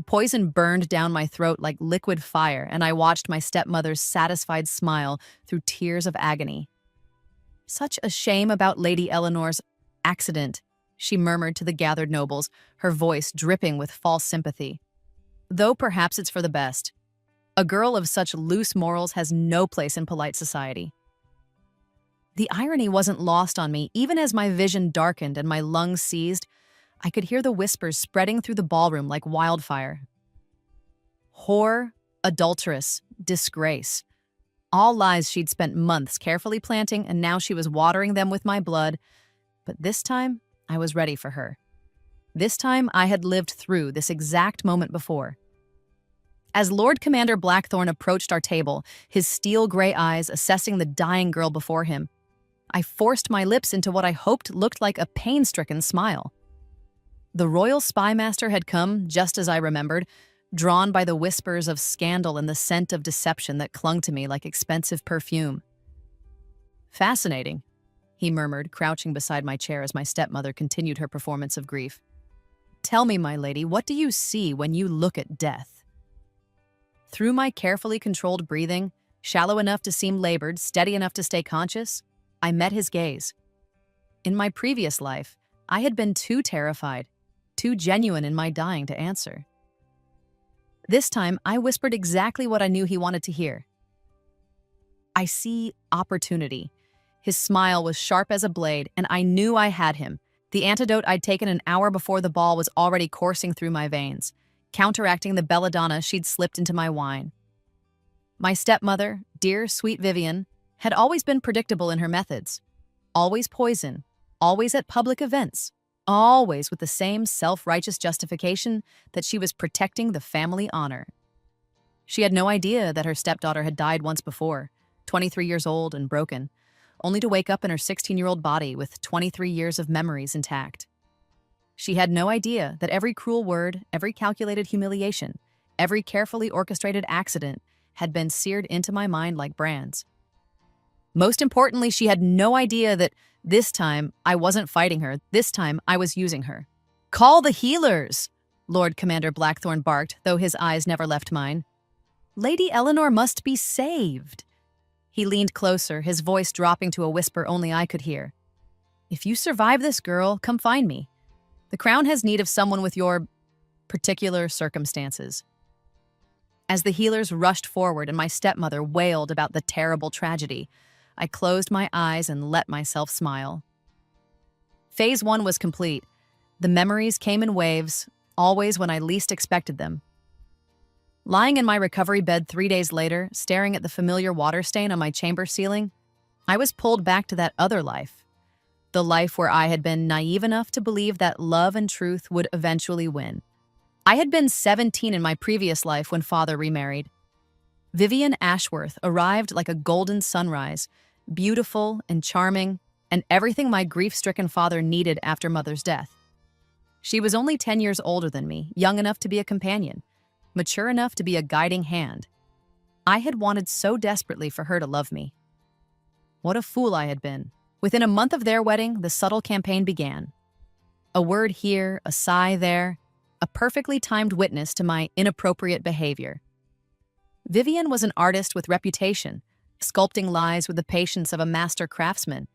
The poison burned down my throat like liquid fire, and I watched my stepmother's satisfied smile through tears of agony. "Such a shame about Lady Eleanor's accident," she murmured to the gathered nobles, her voice dripping with false sympathy. "Though perhaps it's for the best. A girl of such loose morals has no place in polite society." The irony wasn't lost on me. Even as my vision darkened and my lungs seized, I could hear the whispers spreading through the ballroom like wildfire. Whore, adulteress, disgrace. All lies she'd spent months carefully planting, and now she was watering them with my blood. But this time, I was ready for her. This time, I had lived through this exact moment before. As Lord Commander Blackthorn approached our table, his steel-gray eyes assessing the dying girl before him, I forced my lips into what I hoped looked like a pain-stricken smile. The royal spymaster had come, just as I remembered, drawn by the whispers of scandal and the scent of deception that clung to me like expensive perfume. "Fascinating," he murmured, crouching beside my chair as my stepmother continued her performance of grief. "Tell me, my lady, what do you see when you look at death?" Through my carefully controlled breathing, shallow enough to seem labored, steady enough to stay conscious, I met his gaze. In my previous life, I had been too terrified, too genuine in my dying to answer. This time, I whispered exactly what I knew he wanted to hear. "I see opportunity." His smile was sharp as a blade, and I knew I had him. The antidote I'd taken an hour before the ball was already coursing through my veins, counteracting the belladonna she'd slipped into my wine. My stepmother, dear sweet Vivian, had always been predictable in her methods. Always poison, always at public events, always with the same self-righteous justification that she was protecting the family honor. She had no idea that her stepdaughter had died once before, 23 years old and broken, only to wake up in her 16-year-old body with 23 years of memories intact. She had no idea that every cruel word, every calculated humiliation, every carefully orchestrated accident had been seared into my mind like brands. Most importantly, she had no idea that this time I wasn't fighting her. This time I was using her. "Call the healers!" Lord Commander Blackthorn barked, though his eyes never left mine. "Lady Eleanor must be saved." He leaned closer, his voice dropping to a whisper only I could hear. "If you survive this, girl, come find me. The crown has need of someone with your particular circumstances." As the healers rushed forward and my stepmother wailed about the terrible tragedy, I closed my eyes and let myself smile. Phase 1 was complete. The memories came in waves, always when I least expected them. Lying in my recovery bed 3 days later, staring at the familiar water stain on my chamber ceiling, I was pulled back to that other life. The life where I had been naive enough to believe that love and truth would eventually win. I had been 17 in my previous life when father remarried. Vivian Ashworth arrived like a golden sunrise, beautiful and charming, and everything my grief-stricken father needed after mother's death. She was only 10 years older than me, young enough to be a companion, mature enough to be a guiding hand. I had wanted so desperately for her to love me. What a fool I had been. Within a month of their wedding, the subtle campaign began. A word here, a sigh there, a perfectly timed witness to my inappropriate behavior. Vivian was an artist with reputation, sculpting lies with the patience of a master craftsman.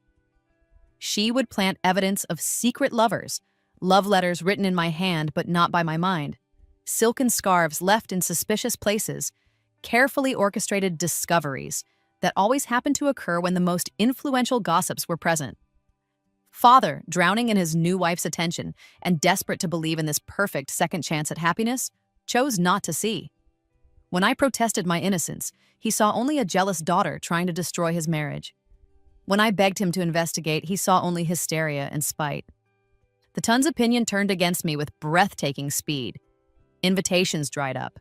She would plant evidence of secret lovers, love letters written in my hand but not by my mind, silken scarves left in suspicious places, carefully orchestrated discoveries that always happened to occur when the most influential gossips were present. Father, drowning in his new wife's attention and desperate to believe in this perfect second chance at happiness, chose not to see. When I protested my innocence, he saw only a jealous daughter trying to destroy his marriage. When I begged him to investigate, he saw only hysteria and spite. The Tun's opinion turned against me with breathtaking speed. Invitations dried up.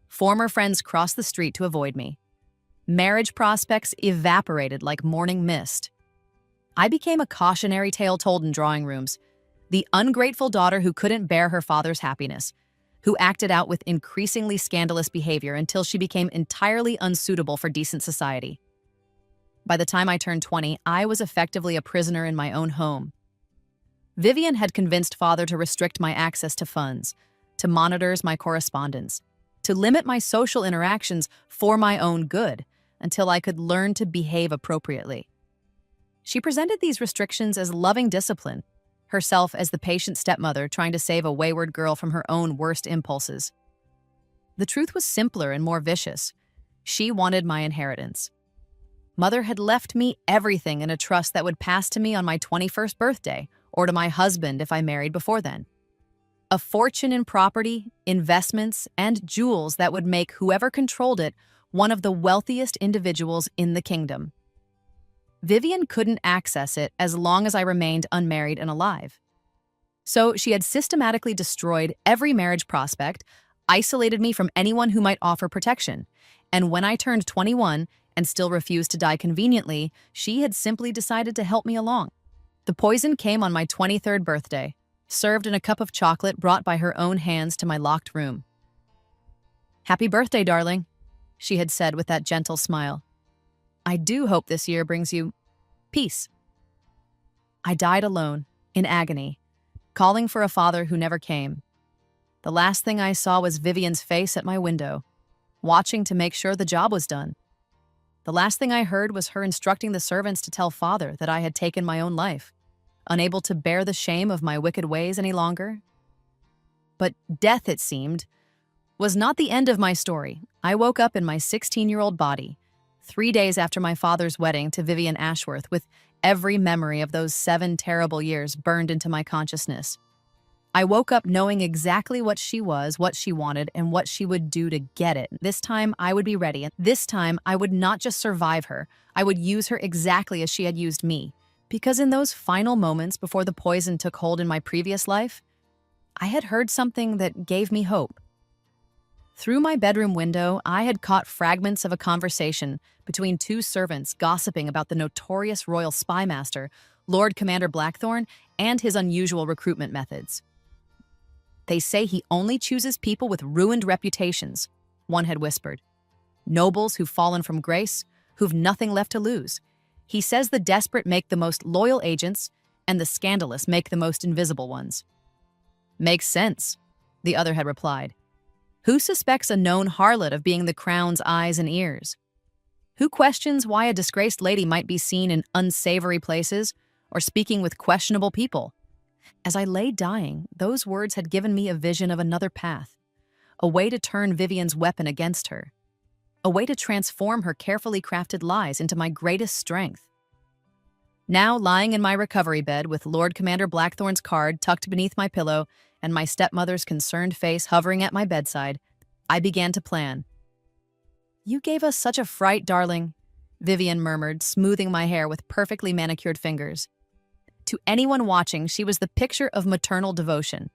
Former friends crossed the street to avoid me. Marriage prospects evaporated like morning mist. I became a cautionary tale told in drawing rooms, the ungrateful daughter who couldn't bear her father's happiness, who acted out with increasingly scandalous behavior until she became entirely unsuitable for decent society. By the time I turned 20, I was effectively a prisoner in my own home. Vivian had convinced father to restrict my access to funds, to monitors my correspondence, to limit my social interactions for my own good until I could learn to behave appropriately. She presented these restrictions as loving discipline, herself as the patient stepmother trying to save a wayward girl from her own worst impulses. The truth was simpler and more vicious. She wanted my inheritance. Mother had left me everything in a trust that would pass to me on my 21st birthday, or to my husband if I married before then. A fortune in property, investments, and jewels that would make whoever controlled it one of the wealthiest individuals in the kingdom. Vivian couldn't access it as long as I remained unmarried and alive. So she had systematically destroyed every marriage prospect, isolated me from anyone who might offer protection, and when I turned 21 and still refused to die conveniently, she had simply decided to help me along. The poison came on my 23rd birthday, served in a cup of chocolate brought by her own hands to my locked room. "Happy birthday, darling," she had said with that gentle smile. "I do hope this year brings you peace." I died alone, in agony, calling for a father who never came. The last thing I saw was Vivian's face at my window, watching to make sure the job was done. The last thing I heard was her instructing the servants to tell Father that I had taken my own life, unable to bear the shame of my wicked ways any longer. But death, it seemed, was not the end of my story. I woke up in my 16-year-old body, 3 days after my father's wedding to Vivian Ashworth, with every memory of those 7 terrible years burned into my consciousness. I woke up knowing exactly what she was, what she wanted, and what she would do to get it. This time, I would be ready, and this time, I would not just survive her, I would use her exactly as she had used me. Because in those final moments before the poison took hold in my previous life, I had heard something that gave me hope. Through my bedroom window, I had caught fragments of a conversation between 2 servants gossiping about the notorious royal spymaster, Lord Commander Blackthorn, and his unusual recruitment methods. "They say he only chooses people with ruined reputations," one had whispered. "Nobles who've fallen from grace, who've nothing left to lose. He says the desperate make the most loyal agents, and the scandalous make the most invisible ones." "Makes sense," the other had replied. "Who suspects a known harlot of being the crown's eyes and ears? Who questions why a disgraced lady might be seen in unsavory places or speaking with questionable people?" As I lay dying, those words had given me a vision of another path, a way to turn Vivian's weapon against her, a way to transform her carefully crafted lies into my greatest strength. Now, lying in my recovery bed with Lord Commander Blackthorn's card tucked beneath my pillow and my stepmother's concerned face hovering at my bedside, I began to plan. "You gave us such a fright, darling," Vivian murmured, smoothing my hair with perfectly manicured fingers. To anyone watching, she was the picture of maternal devotion.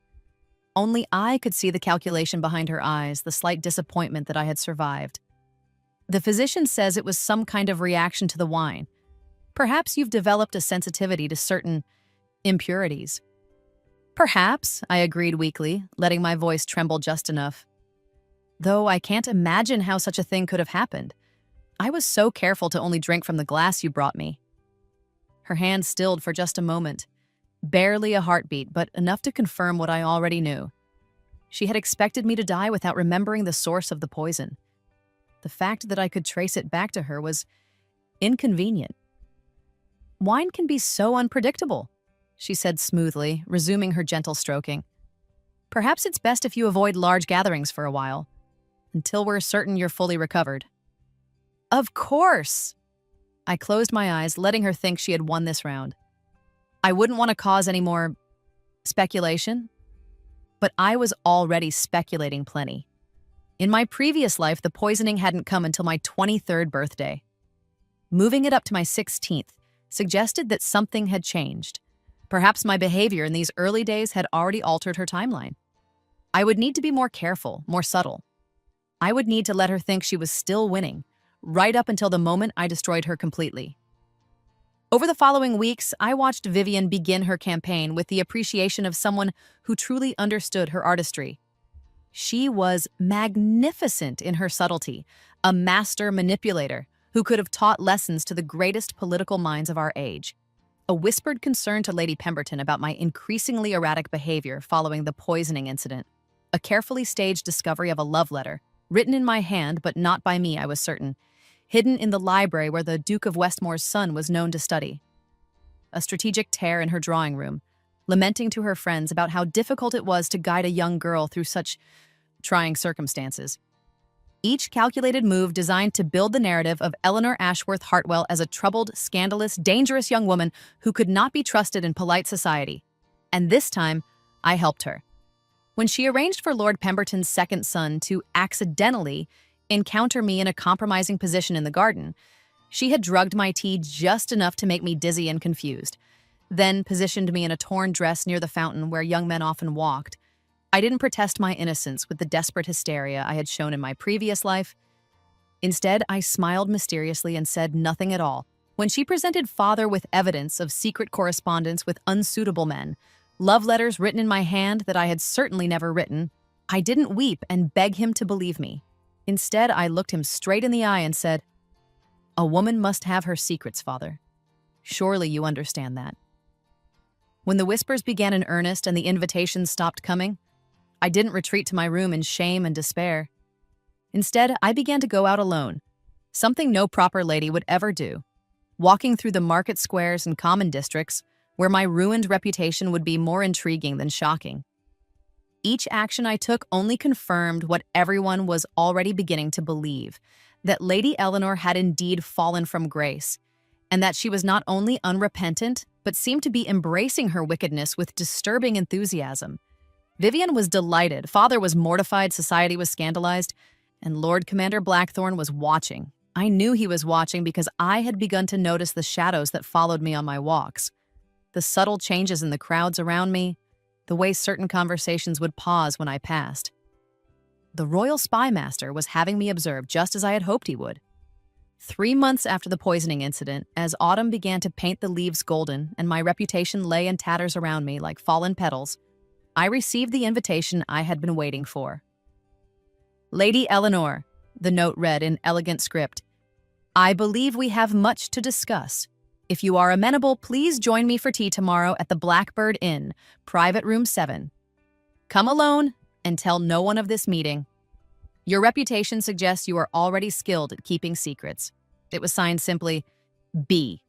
Only I could see the calculation behind her eyes, the slight disappointment that I had survived. "The physician says it was some kind of reaction to the wine. Perhaps you've developed a sensitivity to certain impurities." "Perhaps," I agreed weakly, letting my voice tremble just enough. "Though I can't imagine how such a thing could have happened. I was so careful to only drink from the glass you brought me." Her hand stilled for just a moment. Barely a heartbeat, but enough to confirm what I already knew. She had expected me to die without remembering the source of the poison. The fact that I could trace it back to her was inconvenient. "Wine can be so unpredictable," she said smoothly, resuming her gentle stroking. "Perhaps it's best if you avoid large gatherings for a while, until we're certain you're fully recovered." "Of course!" I closed my eyes, letting her think she had won this round. I wouldn't want to cause any more speculation, but I was already speculating plenty. In my previous life, the poisoning hadn't come until my 23rd birthday. Moving it up to my 16th suggested that something had changed. Perhaps my behavior in these early days had already altered her timeline. I would need to be more careful, more subtle. I would need to let her think she was still winning, right up until the moment I destroyed her completely. Over the following weeks, I watched Vivian begin her campaign with the appreciation of someone who truly understood her artistry. She was magnificent in her subtlety, a master manipulator who could have taught lessons to the greatest political minds of our age. A whispered concern to Lady Pemberton about my increasingly erratic behavior following the poisoning incident. a carefully staged discovery of a love letter, written in my hand but not by me, I was certain, hidden in the library where the Duke of Westmore's son was known to study. A strategic tear in her drawing room, lamenting to her friends about how difficult it was to guide a young girl through such trying circumstances. Each calculated move designed to build the narrative of Eleanor Ashworth Hartwell as a troubled, scandalous, dangerous young woman who could not be trusted in polite society. And this time, I helped her. When she arranged for Lord Pemberton's second son to accidentally encounter me in a compromising position in the garden, she had drugged my tea just enough to make me dizzy and confused, then positioned me in a torn dress near the fountain where young men often walked. I didn't protest my innocence with the desperate hysteria I had shown in my previous life. Instead, I smiled mysteriously and said nothing at all. When she presented father with evidence of secret correspondence with unsuitable men, love letters written in my hand that I had certainly never written, I didn't weep and beg him to believe me. Instead, I looked him straight in the eye and said, "A woman must have her secrets, father. Surely you understand that." When the whispers began in earnest and the invitations stopped coming, I didn't retreat to my room in shame and despair. Instead, I began to go out alone, something no proper lady would ever do, walking through the market squares and common districts where my ruined reputation would be more intriguing than shocking. Each action I took only confirmed what everyone was already beginning to believe, that Lady Eleanor had indeed fallen from grace, and that she was not only unrepentant, but seemed to be embracing her wickedness with disturbing enthusiasm. Vivian was delighted, father was mortified, society was scandalized, and Lord Commander Blackthorn was watching. I knew he was watching because I had begun to notice the shadows that followed me on my walks, the subtle changes in the crowds around me, the way certain conversations would pause when I passed. The royal spymaster was having me observed just as I had hoped he would. 3 months after the poisoning incident, as autumn began to paint the leaves golden and my reputation lay in tatters around me like fallen petals, I received the invitation I had been waiting for. "Lady Eleanor," the note read in elegant script, "I believe we have much to discuss. If you are amenable, please join me for tea tomorrow at the Blackbird Inn, private room 7. Come alone and tell no one of this meeting. Your reputation suggests you are already skilled at keeping secrets." It was signed simply, B.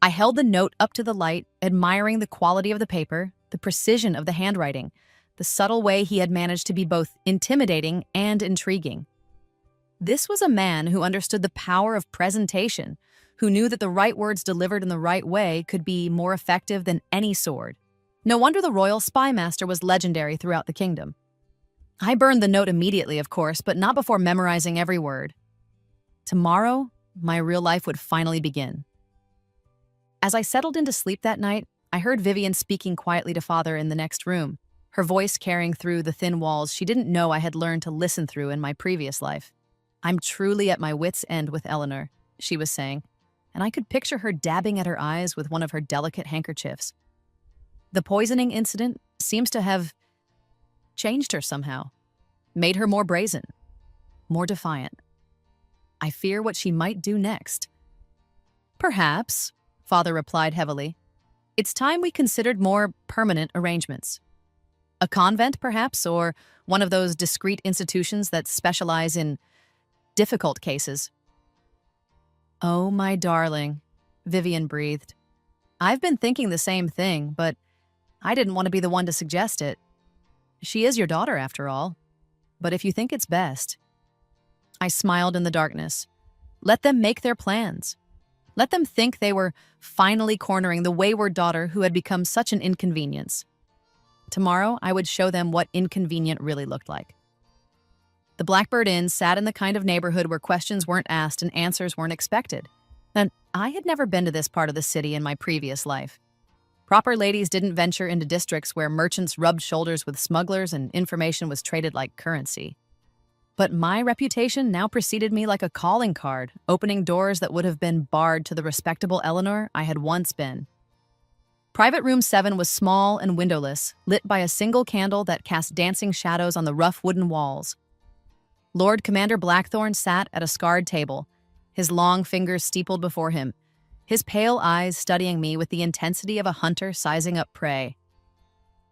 I held the note up to the light, admiring the quality of the paper, the precision of the handwriting, the subtle way he had managed to be both intimidating and intriguing. This was a man who understood the power of presentation, who knew that the right words delivered in the right way could be more effective than any sword. No wonder the royal spymaster was legendary throughout the kingdom. I burned the note immediately, of course, but not before memorizing every word. Tomorrow, my real life would finally begin. As I settled into sleep that night, I heard Vivian speaking quietly to father in the next room, her voice carrying through the thin walls she didn't know I had learned to listen through in my previous life. "I'm truly at my wits' end with Eleanor," she was saying, and I could picture her dabbing at her eyes with one of her delicate handkerchiefs. The poisoning incident seems to have changed her somehow, made her more brazen, more defiant. I fear what she might do next. "Perhaps," father replied heavily. "It's time we considered more permanent arrangements. A convent, perhaps, or one of those discreet institutions that specialize in difficult cases." "Oh, my darling," Vivian breathed. "I've been thinking the same thing, but I didn't want to be the one to suggest it. She is your daughter, after all. But if you think it's best..." I smiled in the darkness. Let them make their plans. Let them think they were finally cornering the wayward daughter who had become such an inconvenience. Tomorrow, I would show them what inconvenient really looked like. The Blackbird Inn sat in the kind of neighborhood where questions weren't asked and answers weren't expected. And I had never been to this part of the city in my previous life. Proper ladies didn't venture into districts where merchants rubbed shoulders with smugglers and information was traded like currency. But my reputation now preceded me like a calling card, opening doors that would have been barred to the respectable Eleanor I had once been. Private room 7 was small and windowless, lit by a single candle that cast dancing shadows on the rough wooden walls. Lord Commander Blackthorn sat at a scarred table, his long fingers steepled before him, his pale eyes studying me with the intensity of a hunter sizing up prey.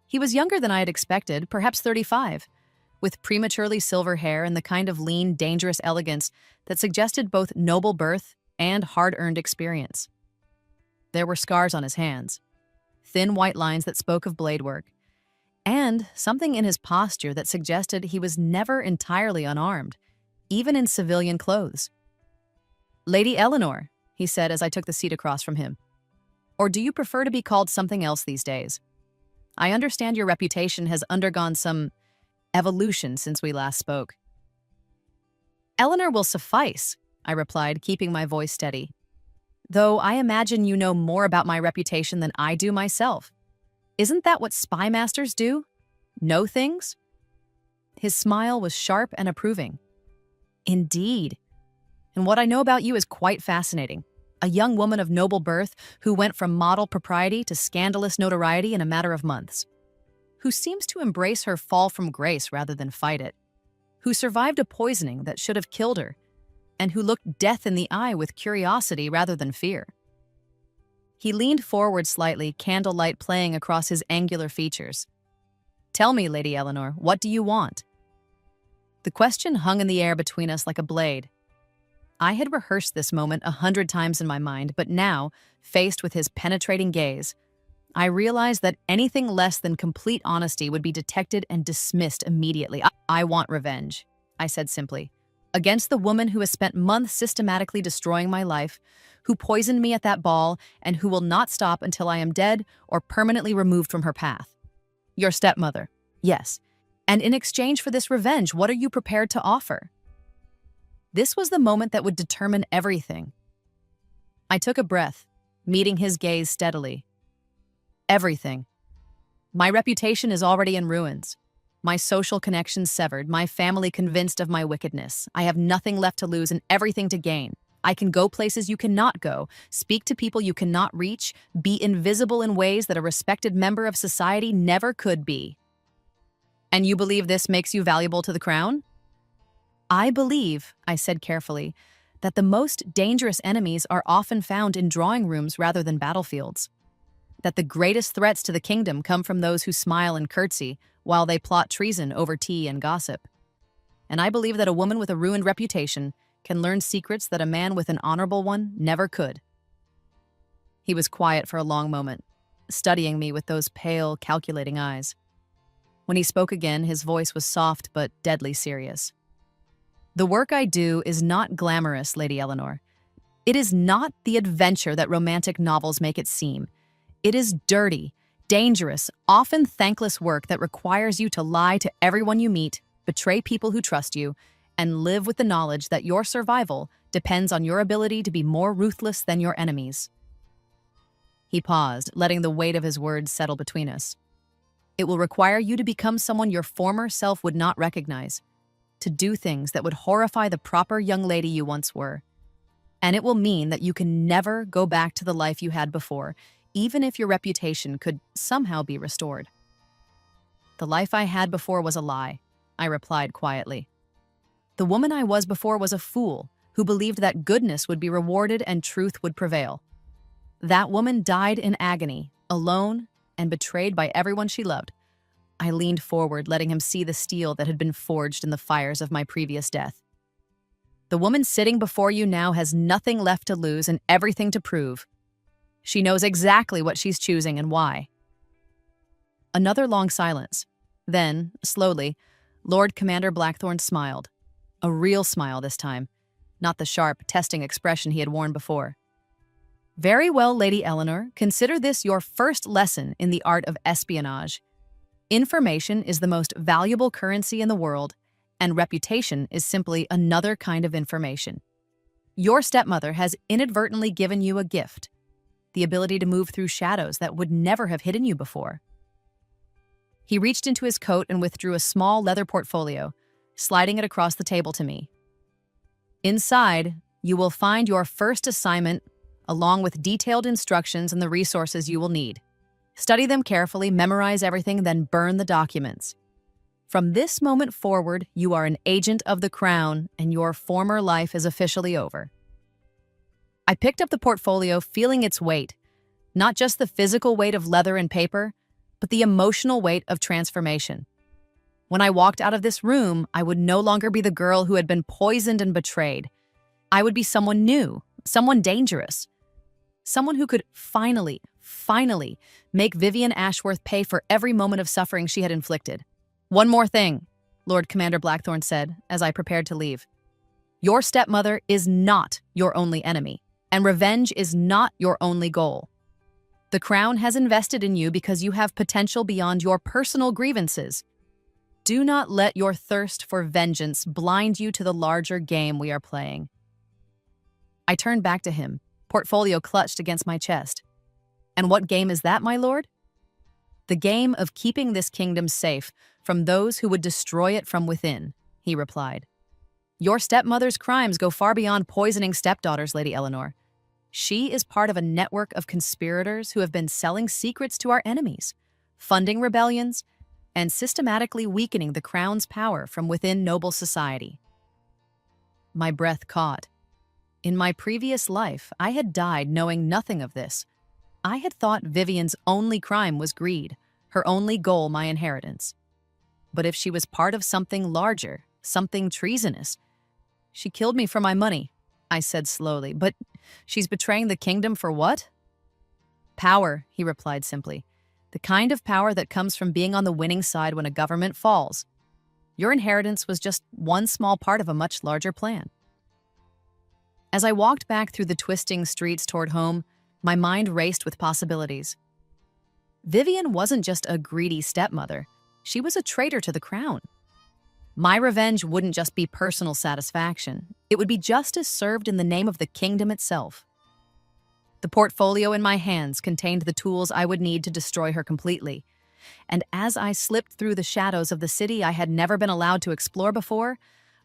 He was younger than I had expected, perhaps 35, with prematurely silver hair and the kind of lean, dangerous elegance that suggested both noble birth and hard-earned experience. There were scars on his hands, thin white lines that spoke of blade work, and something in his posture that suggested he was never entirely unarmed, even in civilian clothes. "Lady Eleanor," he said as I took the seat across from him. "Or do you prefer to be called something else these days? I understand your reputation has undergone some evolution since we last spoke." "Eleanor will suffice," I replied, keeping my voice steady. "Though I imagine you know more about my reputation than I do myself. Isn't that what spymasters do? Know things?" His smile was sharp and approving. "Indeed. And what I know about you is quite fascinating. A young woman of noble birth who went from model propriety to scandalous notoriety in a matter of months. Who seems to embrace her fall from grace rather than fight it. Who survived a poisoning that should have killed her, and who looked death in the eye with curiosity rather than fear." He leaned forward slightly, candlelight playing across his angular features. "Tell me, Lady Eleanor, what do you want?" The question hung in the air between us like a blade. I had rehearsed this moment 100 times in my mind, but now, faced with his penetrating gaze, I realized that anything less than complete honesty would be detected and dismissed immediately. "I want revenge," I said simply, "against the woman who has spent months systematically destroying my life, who poisoned me at that ball, and who will not stop until I am dead or permanently removed from her path. Your stepmother, yes. And in exchange for this revenge, what are you prepared to offer?" This was the moment that would determine everything. I took a breath, meeting his gaze steadily. "Everything. My reputation is already in ruins. My social connections severed, my family convinced of my wickedness. I have nothing left to lose and everything to gain. I can go places you cannot go, speak to people you cannot reach, be invisible in ways that a respected member of society never could be." "And you believe this makes you valuable to the crown?" "I believe," I said carefully, "that the most dangerous enemies are often found in drawing rooms rather than battlefields. That the greatest threats to the kingdom come from those who smile and curtsy while they plot treason over tea and gossip. And I believe that a woman with a ruined reputation can learn secrets that a man with an honorable one never could." He was quiet for a long moment, studying me with those pale, calculating eyes. When he spoke again, his voice was soft but deadly serious. "The work I do is not glamorous, Lady Eleanor. It is not the adventure that romantic novels make it seem. It is dirty, dangerous, often thankless work that requires you to lie to everyone you meet, betray people who trust you, and live with the knowledge that your survival depends on your ability to be more ruthless than your enemies." He paused, letting the weight of his words settle between us. "It will require you to become someone your former self would not recognize, to do things that would horrify the proper young lady you once were. And it will mean that you can never go back to the life you had before, even if your reputation could somehow be restored." "The life I had before was a lie," I replied quietly. "The woman I was before was a fool who believed that goodness would be rewarded and truth would prevail. That woman died in agony, alone and betrayed by everyone she loved." I leaned forward, letting him see the steel that had been forged in the fires of my previous death. "The woman sitting before you now has nothing left to lose and everything to prove. She knows exactly what she's choosing and why." Another long silence. Then, slowly, Lord Commander Blackthorne smiled. A real smile this time, not the sharp, testing expression he had worn before. "Very well, Lady Eleanor, consider this your first lesson in the art of espionage. Information is the most valuable currency in the world, and reputation is simply another kind of information. Your stepmother has inadvertently given you a gift, the ability to move through shadows that would never have hidden you before." He reached into his coat and withdrew a small leather portfolio, sliding it across the table to me. "Inside, you will find your first assignment, along with detailed instructions and the resources you will need. Study them carefully, memorize everything, then burn the documents. From this moment forward, you are an agent of the crown, and your former life is officially over." I picked up the portfolio, feeling its weight, not just the physical weight of leather and paper, but the emotional weight of transformation. When I walked out of this room, I would no longer be the girl who had been poisoned and betrayed. I would be someone new, someone dangerous, someone who could finally make Vivian Ashworth pay for every moment of suffering she had inflicted. "One more thing," Lord Commander Blackthorne said as I prepared to leave. "Your stepmother is not your only enemy, and revenge is not your only goal. The Crown has invested in you because you have potential beyond your personal grievances. Do not let your thirst for vengeance blind you to the larger game we are playing." I turned back to him, portfolio clutched against my chest. "And what game is that, my lord?" "The game of keeping this kingdom safe from those who would destroy it from within," he replied. "Your stepmother's crimes go far beyond poisoning stepdaughters, Lady Eleanor. She is part of a network of conspirators who have been selling secrets to our enemies, funding rebellions, and systematically weakening the Crown's power from within noble society." My breath caught. In my previous life, I had died knowing nothing of this. I had thought Vivian's only crime was greed, her only goal my inheritance. But if she was part of something larger, something treasonous, "She killed me for my money," I said slowly. "But she's betraying the kingdom for what?" "Power," he replied simply. "The kind of power that comes from being on the winning side when a government falls. Your inheritance was just one small part of a much larger plan." As I walked back through the twisting streets toward home, my mind raced with possibilities. Vivian wasn't just a greedy stepmother. She was a traitor to the Crown. My revenge wouldn't just be personal satisfaction. It would be justice served in the name of the kingdom itself. The portfolio in my hands contained the tools I would need to destroy her completely. And as I slipped through the shadows of the city I had never been allowed to explore before,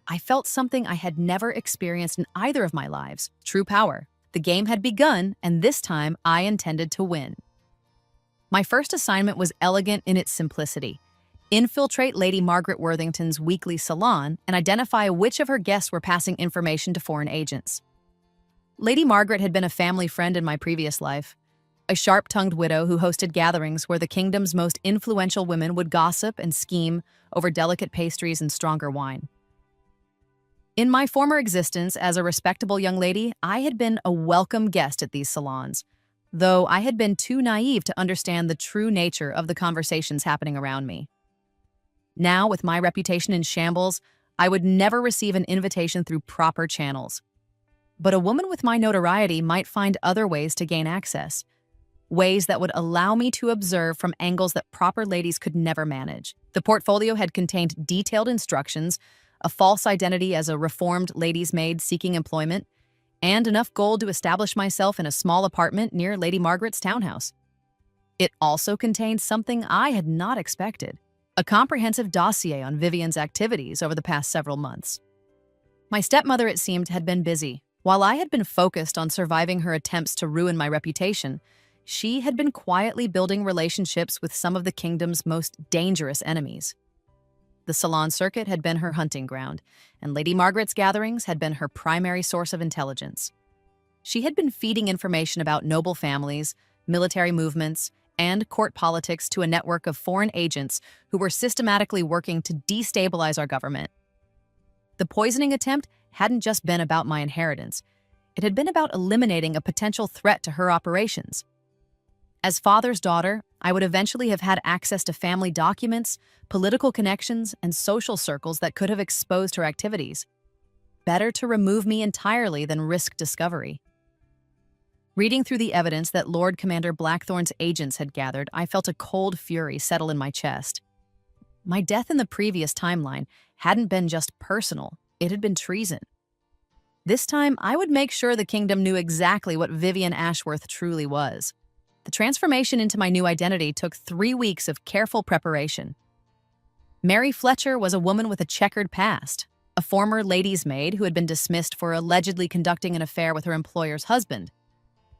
I felt something I had never experienced in either of my lives: true power. The game had begun, and this time I intended to win. My first assignment was elegant in its simplicity. Infiltrate Lady Margaret Worthington's weekly salon and identify which of her guests were passing information to foreign agents. Lady Margaret had been a family friend in my previous life, a sharp-tongued widow who hosted gatherings where the kingdom's most influential women would gossip and scheme over delicate pastries and stronger wine. In my former existence as a respectable young lady, I had been a welcome guest at these salons, though I had been too naive to understand the true nature of the conversations happening around me. Now, with my reputation in shambles, I would never receive an invitation through proper channels. But a woman with my notoriety might find other ways to gain access, ways that would allow me to observe from angles that proper ladies could never manage. The portfolio had contained detailed instructions, a false identity as a reformed lady's maid seeking employment, and enough gold to establish myself in a small apartment near Lady Margaret's townhouse. It also contained something I had not expected: a comprehensive dossier on Vivian's activities over the past several months. My stepmother, it seemed, had been busy. While I had been focused on surviving her attempts to ruin my reputation, she had been quietly building relationships with some of the kingdom's most dangerous enemies. The salon circuit had been her hunting ground, and Lady Margaret's gatherings had been her primary source of intelligence. She had been feeding information about noble families, military movements, and court politics to a network of foreign agents who were systematically working to destabilize our government. The poisoning attempt hadn't just been about my inheritance. It had been about eliminating a potential threat to her operations. As father's daughter, I would eventually have had access to family documents, political connections, and social circles that could have exposed her activities. Better to remove me entirely than risk discovery. Reading through the evidence that Lord Commander Blackthorne's agents had gathered, I felt a cold fury settle in my chest. My death in the previous timeline hadn't been just personal, it had been treason. This time, I would make sure the kingdom knew exactly what Vivian Ashworth truly was. The transformation into my new identity took 3 weeks of careful preparation. Mary Fletcher was a woman with a checkered past, a former lady's maid who had been dismissed for allegedly conducting an affair with her employer's husband.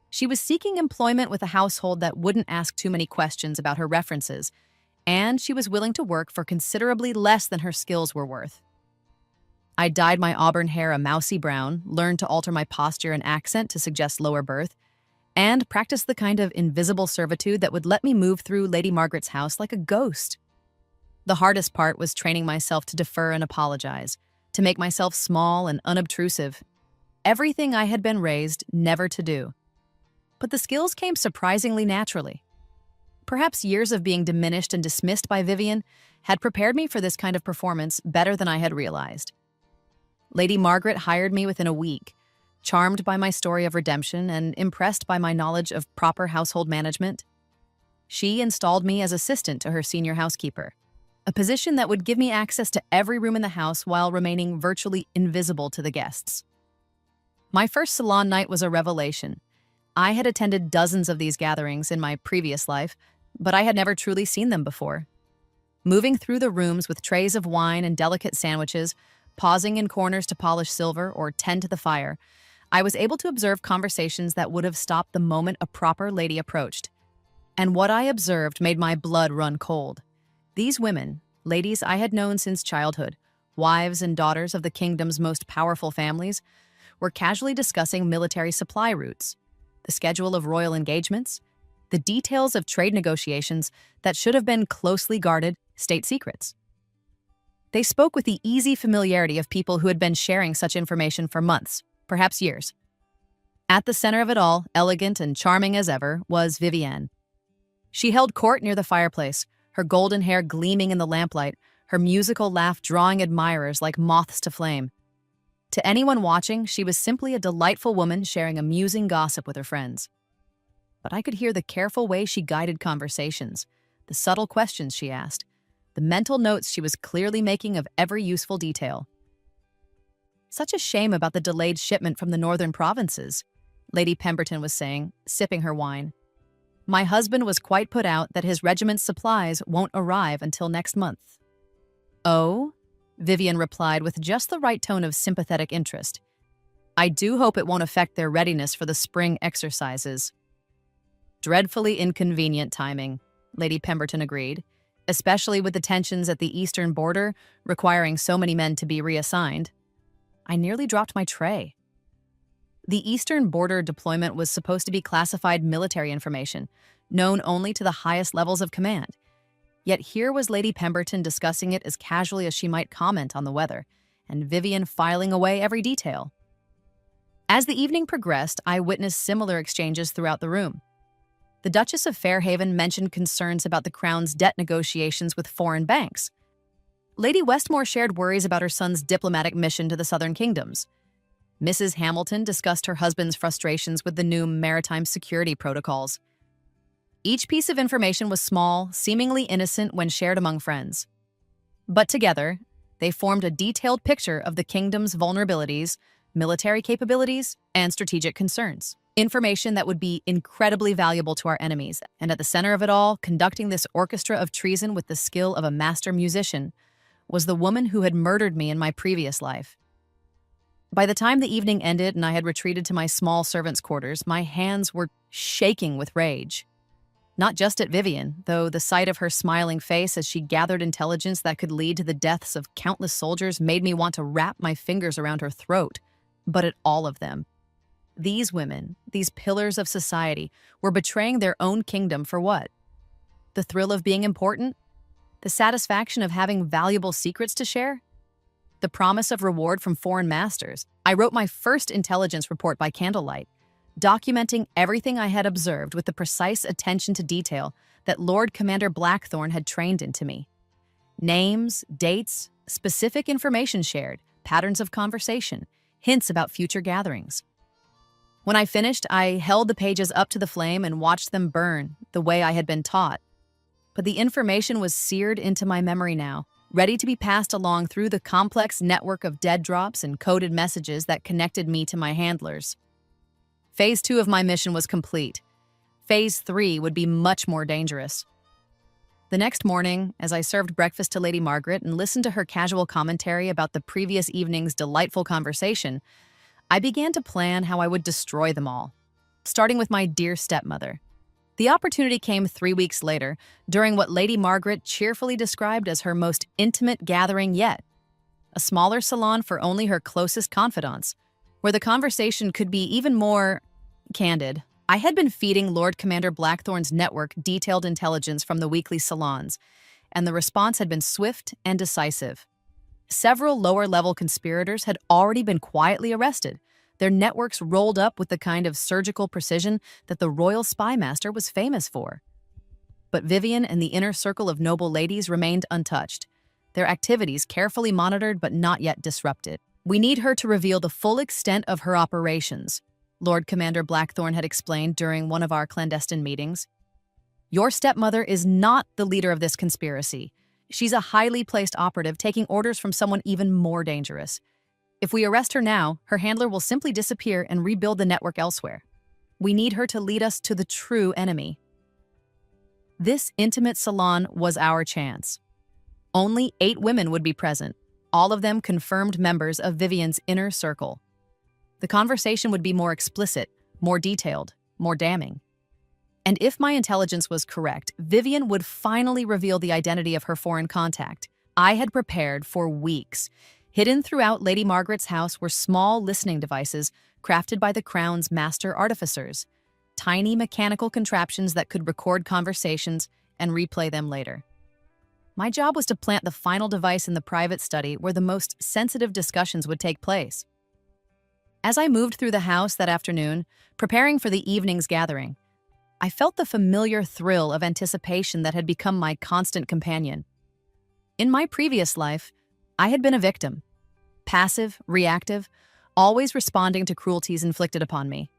She was seeking employment with a household that wouldn't ask too many questions about her references, and she was willing to work for considerably less than her skills were worth. I dyed my auburn hair a mousy brown, learned to alter my posture and accent to suggest lower birth, and practiced the kind of invisible servitude that would let me move through Lady Margaret's house like a ghost. The hardest part was training myself to defer and apologize, to make myself small and unobtrusive. Everything I had been raised never to do. But the skills came surprisingly naturally. Perhaps years of being diminished and dismissed by Vivian had prepared me for this kind of performance better than I had realized. Lady Margaret hired me within a week, charmed by my story of redemption and impressed by my knowledge of proper household management. She installed me as assistant to her senior housekeeper, a position that would give me access to every room in the house while remaining virtually invisible to the guests. My first salon night was a revelation. I had attended dozens of these gatherings in my previous life, but I had never truly seen them before. Moving through the rooms with trays of wine and delicate sandwiches, pausing in corners to polish silver or tend to the fire, I was able to observe conversations that would have stopped the moment a proper lady approached. And what I observed made my blood run cold. These women, ladies I had known since childhood, wives and daughters of the kingdom's most powerful families, were casually discussing military supply routes, the schedule of royal engagements, the details of trade negotiations that should have been closely guarded state secrets. They spoke with the easy familiarity of people who had been sharing such information for months, perhaps years. At the center of it all, elegant and charming as ever, was Vivienne. She held court near the fireplace, her golden hair gleaming in the lamplight, her musical laugh drawing admirers like moths to flame. To anyone watching, she was simply a delightful woman sharing amusing gossip with her friends. But I could hear the careful way she guided conversations, the subtle questions she asked, the mental notes she was clearly making of every useful detail. Such a shame about the delayed shipment from the northern provinces, Lady Pemberton was saying, sipping her wine. My husband was quite put out that his regiment's supplies won't arrive until next month. Oh? Vivian replied with just the right tone of sympathetic interest. I do hope it won't affect their readiness for the spring exercises. Dreadfully inconvenient timing, Lady Pemberton agreed, especially with the tensions at the eastern border requiring so many men to be reassigned. I nearly dropped my tray. The eastern border deployment was supposed to be classified military information, known only to the highest levels of command. Yet here was Lady Pemberton discussing it as casually as she might comment on the weather, and Vivian filing away every detail. As the evening progressed, I witnessed similar exchanges throughout the room. The Duchess of Fairhaven mentioned concerns about the Crown's debt negotiations with foreign banks. Lady Westmore shared worries about her son's diplomatic mission to the southern kingdoms. Mrs. Hamilton discussed her husband's frustrations with the new maritime security protocols. Each piece of information was small, seemingly innocent when shared among friends. But together, they formed a detailed picture of the kingdom's vulnerabilities, military capabilities, and strategic concerns. Information that would be incredibly valuable to our enemies. And at the center of it all, conducting this orchestra of treason with the skill of a master musician, was the woman who had murdered me in my previous life. By the time the evening ended and I had retreated to my small servants' quarters, my hands were shaking with rage. Not just at Vivian, though the sight of her smiling face as she gathered intelligence that could lead to the deaths of countless soldiers made me want to wrap my fingers around her throat, but at all of them. These women, these pillars of society, were betraying their own kingdom for what? The thrill of being important? The satisfaction of having valuable secrets to share? The promise of reward from foreign masters? I wrote my first intelligence report by candlelight, documenting everything I had observed with the precise attention to detail that Lord Commander Blackthorne had trained into me. Names, dates, specific information shared, patterns of conversation, hints about future gatherings. When I finished, I held the pages up to the flame and watched them burn the way I had been taught. But the information was seared into my memory now, ready to be passed along through the complex network of dead drops and coded messages that connected me to my handlers. Phase 2 of my mission was complete. Phase 3 would be much more dangerous. The next morning, as I served breakfast to Lady Margaret and listened to her casual commentary about the previous evening's delightful conversation, I began to plan how I would destroy them all, starting with my dear stepmother. The opportunity came 3 weeks later, during what Lady Margaret cheerfully described as her most intimate gathering yet, a smaller salon for only her closest confidants, where the conversation could be even more candid. I had been feeding Lord Commander Blackthorne's network detailed intelligence from the weekly salons, and the response had been swift and decisive. Several lower-level conspirators had already been quietly arrested, their networks rolled up with the kind of surgical precision that the royal spymaster was famous for. But Vivian and the inner circle of noble ladies remained untouched, their activities carefully monitored but not yet disrupted. "We need her to reveal the full extent of her operations," Lord Commander Blackthorne had explained during one of our clandestine meetings. "Your stepmother is not the leader of this conspiracy. She's a highly placed operative taking orders from someone even more dangerous. If we arrest her now, her handler will simply disappear and rebuild the network elsewhere. We need her to lead us to the true enemy." This intimate salon was our chance. Only 8 women would be present, all of them confirmed members of Vivian's inner circle. The conversation would be more explicit, more detailed, more damning. And if my intelligence was correct, Vivian would finally reveal the identity of her foreign contact. I had prepared for weeks. Hidden throughout Lady Margaret's house were small listening devices crafted by the Crown's master artificers, tiny mechanical contraptions that could record conversations and replay them later. My job was to plant the final device in the private study where the most sensitive discussions would take place. As I moved through the house that afternoon, preparing for the evening's gathering, I felt the familiar thrill of anticipation that had become my constant companion. In my previous life, I had been a victim, passive, reactive, always responding to cruelties inflicted upon me.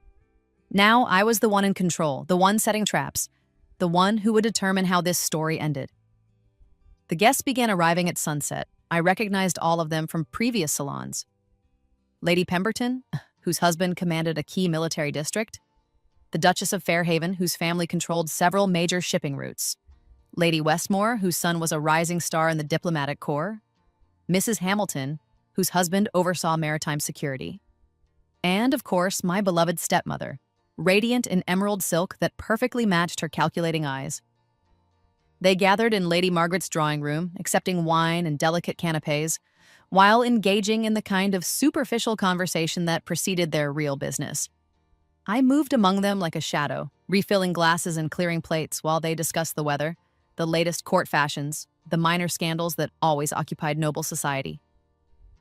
Now I was the one in control, the one setting traps, the one who would determine how this story ended. The guests began arriving at sunset. I recognized all of them from previous salons. Lady Pemberton, whose husband commanded a key military district. The Duchess of Fairhaven, whose family controlled several major shipping routes. Lady Westmore, whose son was a rising star in the diplomatic corps. Mrs. Hamilton, whose husband oversaw maritime security. And, of course, my beloved stepmother, radiant in emerald silk that perfectly matched her calculating eyes. They gathered in Lady Margaret's drawing room, accepting wine and delicate canapés, while engaging in the kind of superficial conversation that preceded their real business. I moved among them like a shadow, refilling glasses and clearing plates while they discussed the weather, the latest court fashions, the minor scandals that always occupied noble society.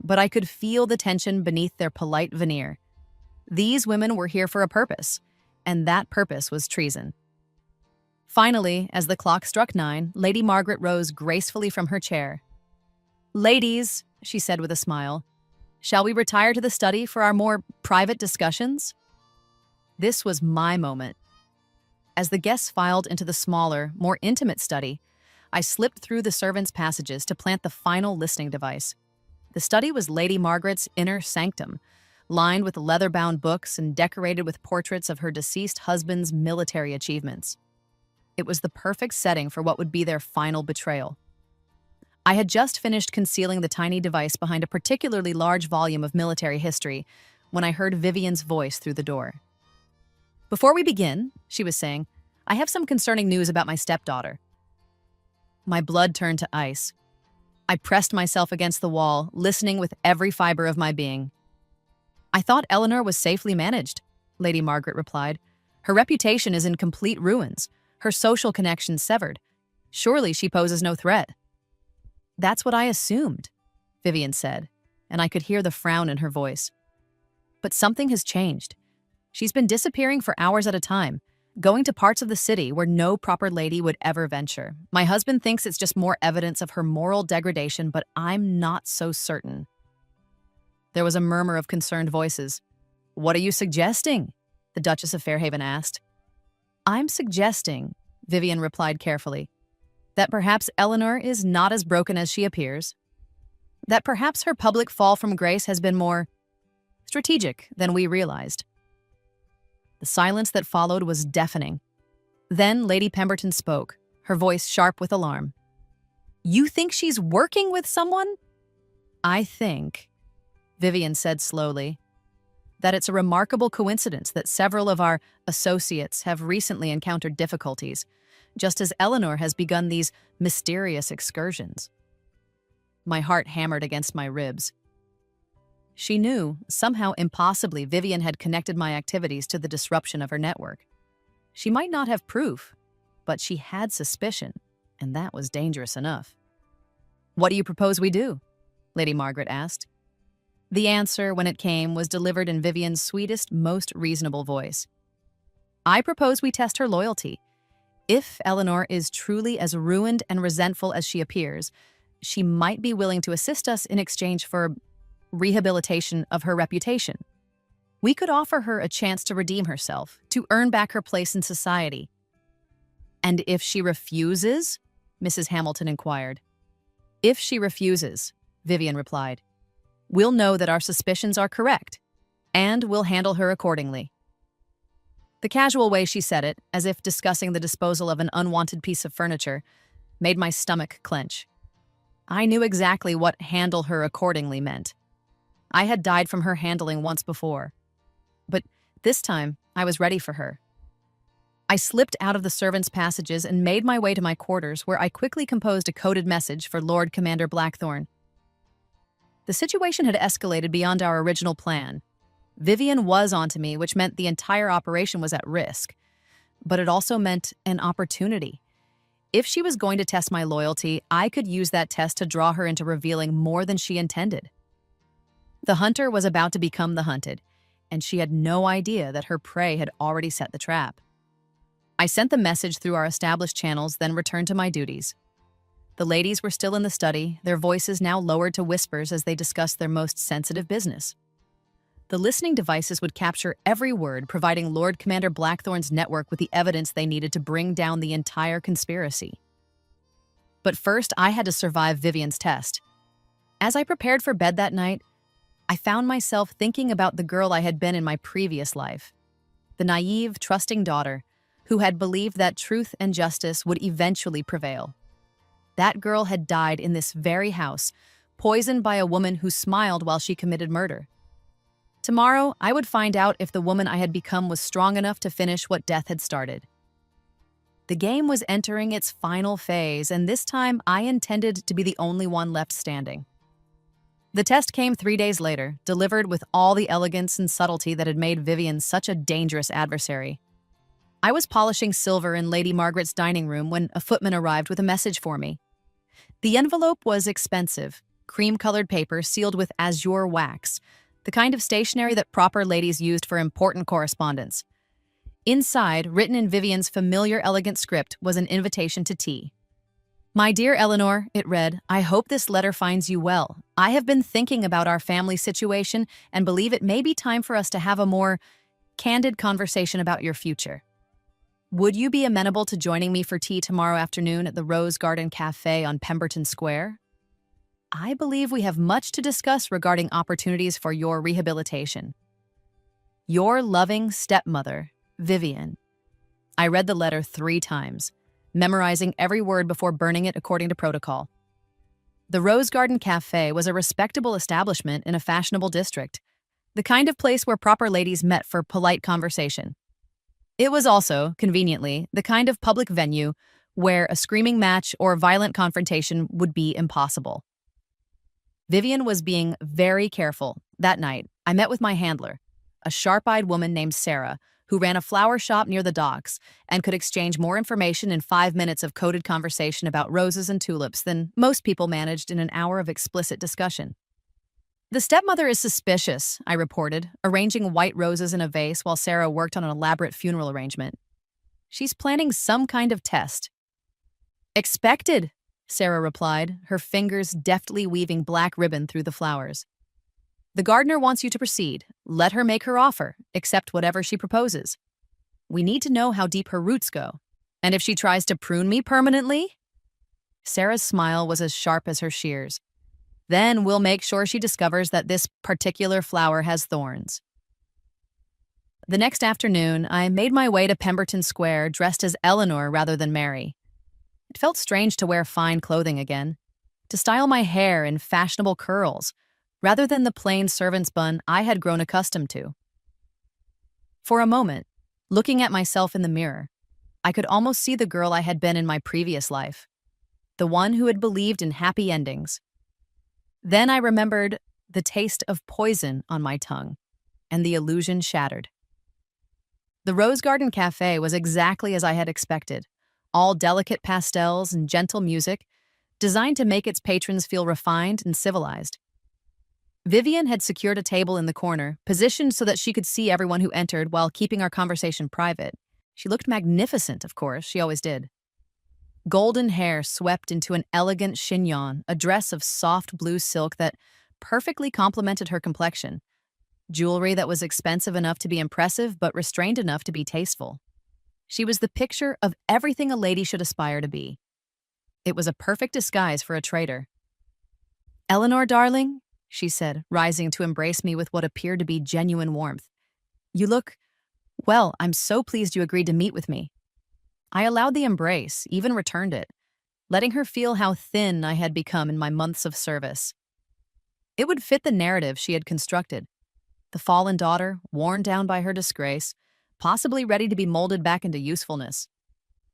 But I could feel the tension beneath their polite veneer. These women were here for a purpose, and that purpose was treason. Finally, as the clock struck 9, Lady Margaret rose gracefully from her chair. "Ladies," she said with a smile, "shall we retire to the study for our more private discussions?" This was my moment. As the guests filed into the smaller, more intimate study, I slipped through the servants' passages to plant the final listening device. The study was Lady Margaret's inner sanctum, lined with leather-bound books and decorated with portraits of her deceased husband's military achievements. It was the perfect setting for what would be their final betrayal. I had just finished concealing the tiny device behind a particularly large volume of military history when I heard Vivian's voice through the door. "Before we begin," she was saying, "I have some concerning news about my stepdaughter." My blood turned to ice. I pressed myself against the wall, listening with every fiber of my being. "I thought Eleanor was safely managed," Lady Margaret replied. "Her reputation is in complete ruins, her social connections severed. Surely she poses no threat." "That's what I assumed," Vivian said, and I could hear the frown in her voice. "But something has changed. She's been disappearing for hours at a time, going to parts of the city where no proper lady would ever venture. My husband thinks it's just more evidence of her moral degradation, but I'm not so certain." There was a murmur of concerned voices. "What are you suggesting?" the Duchess of Fairhaven asked. "I'm suggesting," Vivian replied carefully, "that perhaps Eleanor is not as broken as she appears. That perhaps her public fall from grace has been more strategic than we realized." The silence that followed was deafening. Then Lady Pemberton spoke, her voice sharp with alarm. "You think she's working with someone?" "I think," Vivian said slowly, "that it's a remarkable coincidence that several of our associates have recently encountered difficulties, just as Eleanor has begun these mysterious excursions." My heart hammered against my ribs. She knew, somehow impossibly, Vivian had connected my activities to the disruption of her network. She might not have proof, but she had suspicion, and that was dangerous enough. "What do you propose we do?" Lady Margaret asked. The answer, when it came, was delivered in Vivian's sweetest, most reasonable voice. "I propose we test her loyalty. If Eleanor is truly as ruined and resentful as she appears, she might be willing to assist us in exchange for rehabilitation of her reputation. We could offer her a chance to redeem herself, to earn back her place in society." "And if she refuses?" Mrs. Hamilton inquired. "If she refuses," Vivian replied, "we'll know that our suspicions are correct, and we'll handle her accordingly." The casual way she said it, as if discussing the disposal of an unwanted piece of furniture, made my stomach clench. I knew exactly what "handle her accordingly" meant. I had died from her handling once before. But this time, I was ready for her. I slipped out of the servants' passages and made my way to my quarters, where I quickly composed a coded message for Lord Commander Blackthorne. The situation had escalated beyond our original plan. Vivian was onto me, which meant the entire operation was at risk. But it also meant an opportunity. If she was going to test my loyalty, I could use that test to draw her into revealing more than she intended. The hunter was about to become the hunted, and she had no idea that her prey had already set the trap. I sent the message through our established channels, then returned to my duties. The ladies were still in the study, their voices now lowered to whispers as they discussed their most sensitive business. The listening devices would capture every word, providing Lord Commander Blackthorne's network with the evidence they needed to bring down the entire conspiracy. But first, I had to survive Vivian's test. As I prepared for bed that night, I found myself thinking about the girl I had been in my previous life. The naive, trusting daughter who had believed that truth and justice would eventually prevail. That girl had died in this very house, poisoned by a woman who smiled while she committed murder. Tomorrow, I would find out if the woman I had become was strong enough to finish what death had started. The game was entering its final phase, and this time I intended to be the only one left standing. The test came 3 days later, delivered with all the elegance and subtlety that had made Vivian such a dangerous adversary. I was polishing silver in Lady Margaret's dining room when a footman arrived with a message for me. The envelope was expensive, cream-colored paper sealed with azure wax, the kind of stationery that proper ladies used for important correspondence. Inside, written in Vivian's familiar, elegant script, was an invitation to tea. "My dear Eleanor," it read, "I hope this letter finds you well. I have been thinking about our family situation and believe it may be time for us to have a more candid conversation about your future. Would you be amenable to joining me for tea tomorrow afternoon at the Rose Garden Cafe on Pemberton Square? I believe we have much to discuss regarding opportunities for your rehabilitation. Your loving stepmother, Vivian." I read the letter 3 times, memorizing every word before burning it according to protocol. The Rose Garden Cafe was a respectable establishment in a fashionable district, the kind of place where proper ladies met for polite conversation. It was also, conveniently, the kind of public venue where a screaming match or violent confrontation would be impossible. Vivian was being very careful. That night, I met with my handler, a sharp-eyed woman named Sarah, who ran a flower shop near the docks and could exchange more information in 5 minutes of coded conversation about roses and tulips than most people managed in an hour of explicit discussion. "The stepmother is suspicious," I reported, arranging white roses in a vase while Sarah worked on an elaborate funeral arrangement. "She's planning some kind of test." "Expected," Sarah replied, her fingers deftly weaving black ribbon through the flowers. "The gardener wants you to proceed. Let her make her offer, accept whatever she proposes. We need to know how deep her roots go. And if she tries to prune me permanently?" Sarah's smile was as sharp as her shears. "Then we'll make sure she discovers that this particular flower has thorns." The next afternoon, I made my way to Pemberton Square dressed as Eleanor rather than Mary. It felt strange to wear fine clothing again, to style my hair in fashionable curls, rather than the plain servant's bun I had grown accustomed to. For a moment, looking at myself in the mirror, I could almost see the girl I had been in my previous life, the one who had believed in happy endings. Then I remembered the taste of poison on my tongue, and the illusion shattered. The Rose Garden Cafe was exactly as I had expected, all delicate pastels and gentle music, designed to make its patrons feel refined and civilized. Vivian had secured a table in the corner, positioned so that she could see everyone who entered while keeping our conversation private. She looked magnificent, of course, she always did. Golden hair swept into an elegant chignon, a dress of soft blue silk that perfectly complemented her complexion. Jewelry that was expensive enough to be impressive but restrained enough to be tasteful. She was the picture of everything a lady should aspire to be. It was a perfect disguise for a traitor. "Eleanor, darling," she said, rising to embrace me with what appeared to be genuine warmth. "You look, well, I'm so pleased you agreed to meet with me." I allowed the embrace, even returned it, letting her feel how thin I had become in my months of service. It would fit the narrative she had constructed. The fallen daughter, worn down by her disgrace, possibly ready to be molded back into usefulness.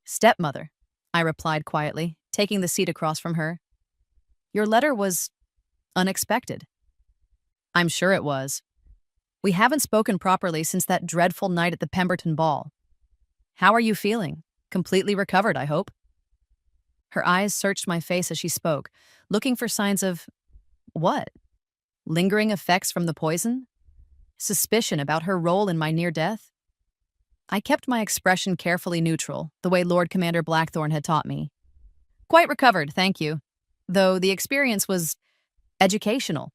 "Stepmother," I replied quietly, taking the seat across from her. "Your letter was unexpected." "I'm sure it was. We haven't spoken properly since that dreadful night at the Pemberton ball. How are you feeling? Completely recovered, I hope?" Her eyes searched my face as she spoke, looking for signs of what? Lingering effects from the poison? Suspicion about her role in my near death? I kept my expression carefully neutral, the way Lord Commander Blackthorne had taught me. "Quite recovered, thank you. Though the experience was educational."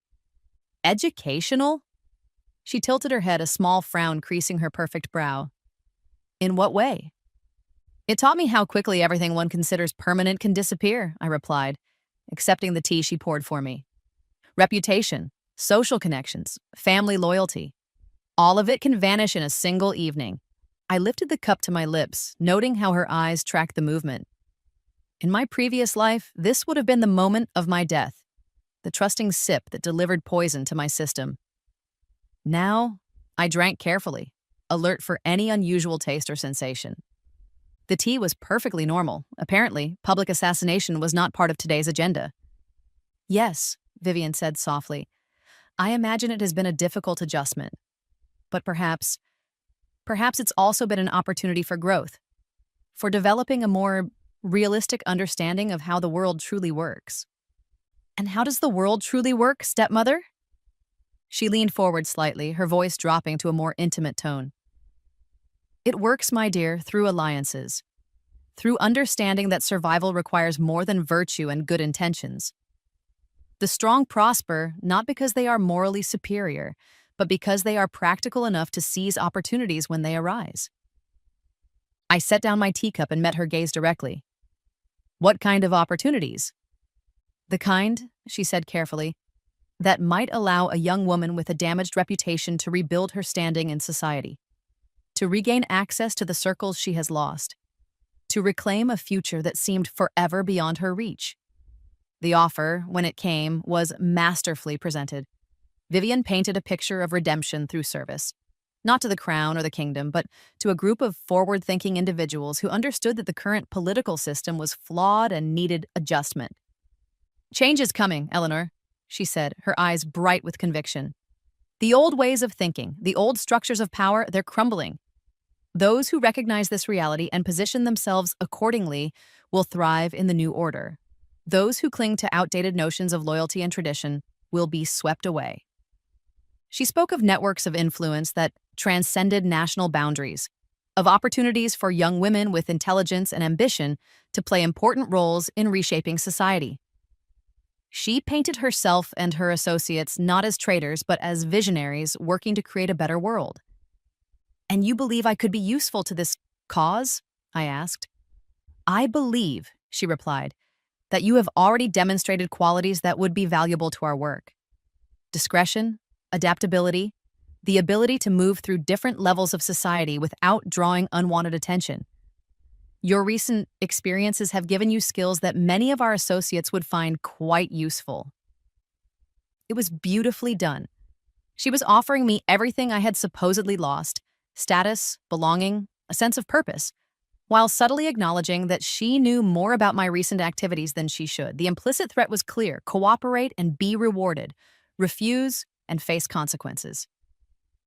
"Educational?" She tilted her head, a small frown creasing her perfect brow. "In what way?" "It taught me how quickly everything one considers permanent can disappear," I replied, accepting the tea she poured for me. "Reputation, social connections, family loyalty. All of it can vanish in a single evening." I lifted the cup to my lips, noting how her eyes tracked the movement. In my previous life, this would have been the moment of my death, the trusting sip that delivered poison to my system. Now, I drank carefully, alert for any unusual taste or sensation. The tea was perfectly normal. Apparently, public assassination was not part of today's agenda. "Yes," Vivian said softly. "I imagine it has been a difficult adjustment. But perhaps it's also been an opportunity for growth, for developing a more realistic understanding of how the world truly works." "And how does the world truly work, stepmother?" She leaned forward slightly, her voice dropping to a more intimate tone. "It works, my dear, through alliances, through understanding that survival requires more than virtue and good intentions. The strong prosper not because they are morally superior, but because they are practical enough to seize opportunities when they arise." I set down my teacup and met her gaze directly. "What kind of opportunities?" "The kind," she said carefully, "that might allow a young woman with a damaged reputation to rebuild her standing in society, to regain access to the circles she has lost, to reclaim a future that seemed forever beyond her reach." The offer, when it came, was masterfully presented. Vivian painted a picture of redemption through service, not to the crown or the kingdom, but to a group of forward-thinking individuals who understood that the current political system was flawed and needed adjustment. "Change is coming, Eleanor," she said, her eyes bright with conviction. "The old ways of thinking, the old structures of power, they're crumbling. Those who recognize this reality and position themselves accordingly will thrive in the new order. Those who cling to outdated notions of loyalty and tradition will be swept away." She spoke of networks of influence that transcended national boundaries, of opportunities for young women with intelligence and ambition to play important roles in reshaping society. She painted herself and her associates not as traitors, but as visionaries working to create a better world. "And you believe I could be useful to this cause?" I asked. "I believe," she replied, "that you have already demonstrated qualities that would be valuable to our work. Discretion, adaptability, the ability to move through different levels of society without drawing unwanted attention. Your recent experiences have given you skills that many of our associates would find quite useful." It was beautifully done. She was offering me everything I had supposedly lost: status, belonging, a sense of purpose, while subtly acknowledging that she knew more about my recent activities than she should. The implicit threat was clear: cooperate and be rewarded, refuse and face consequences.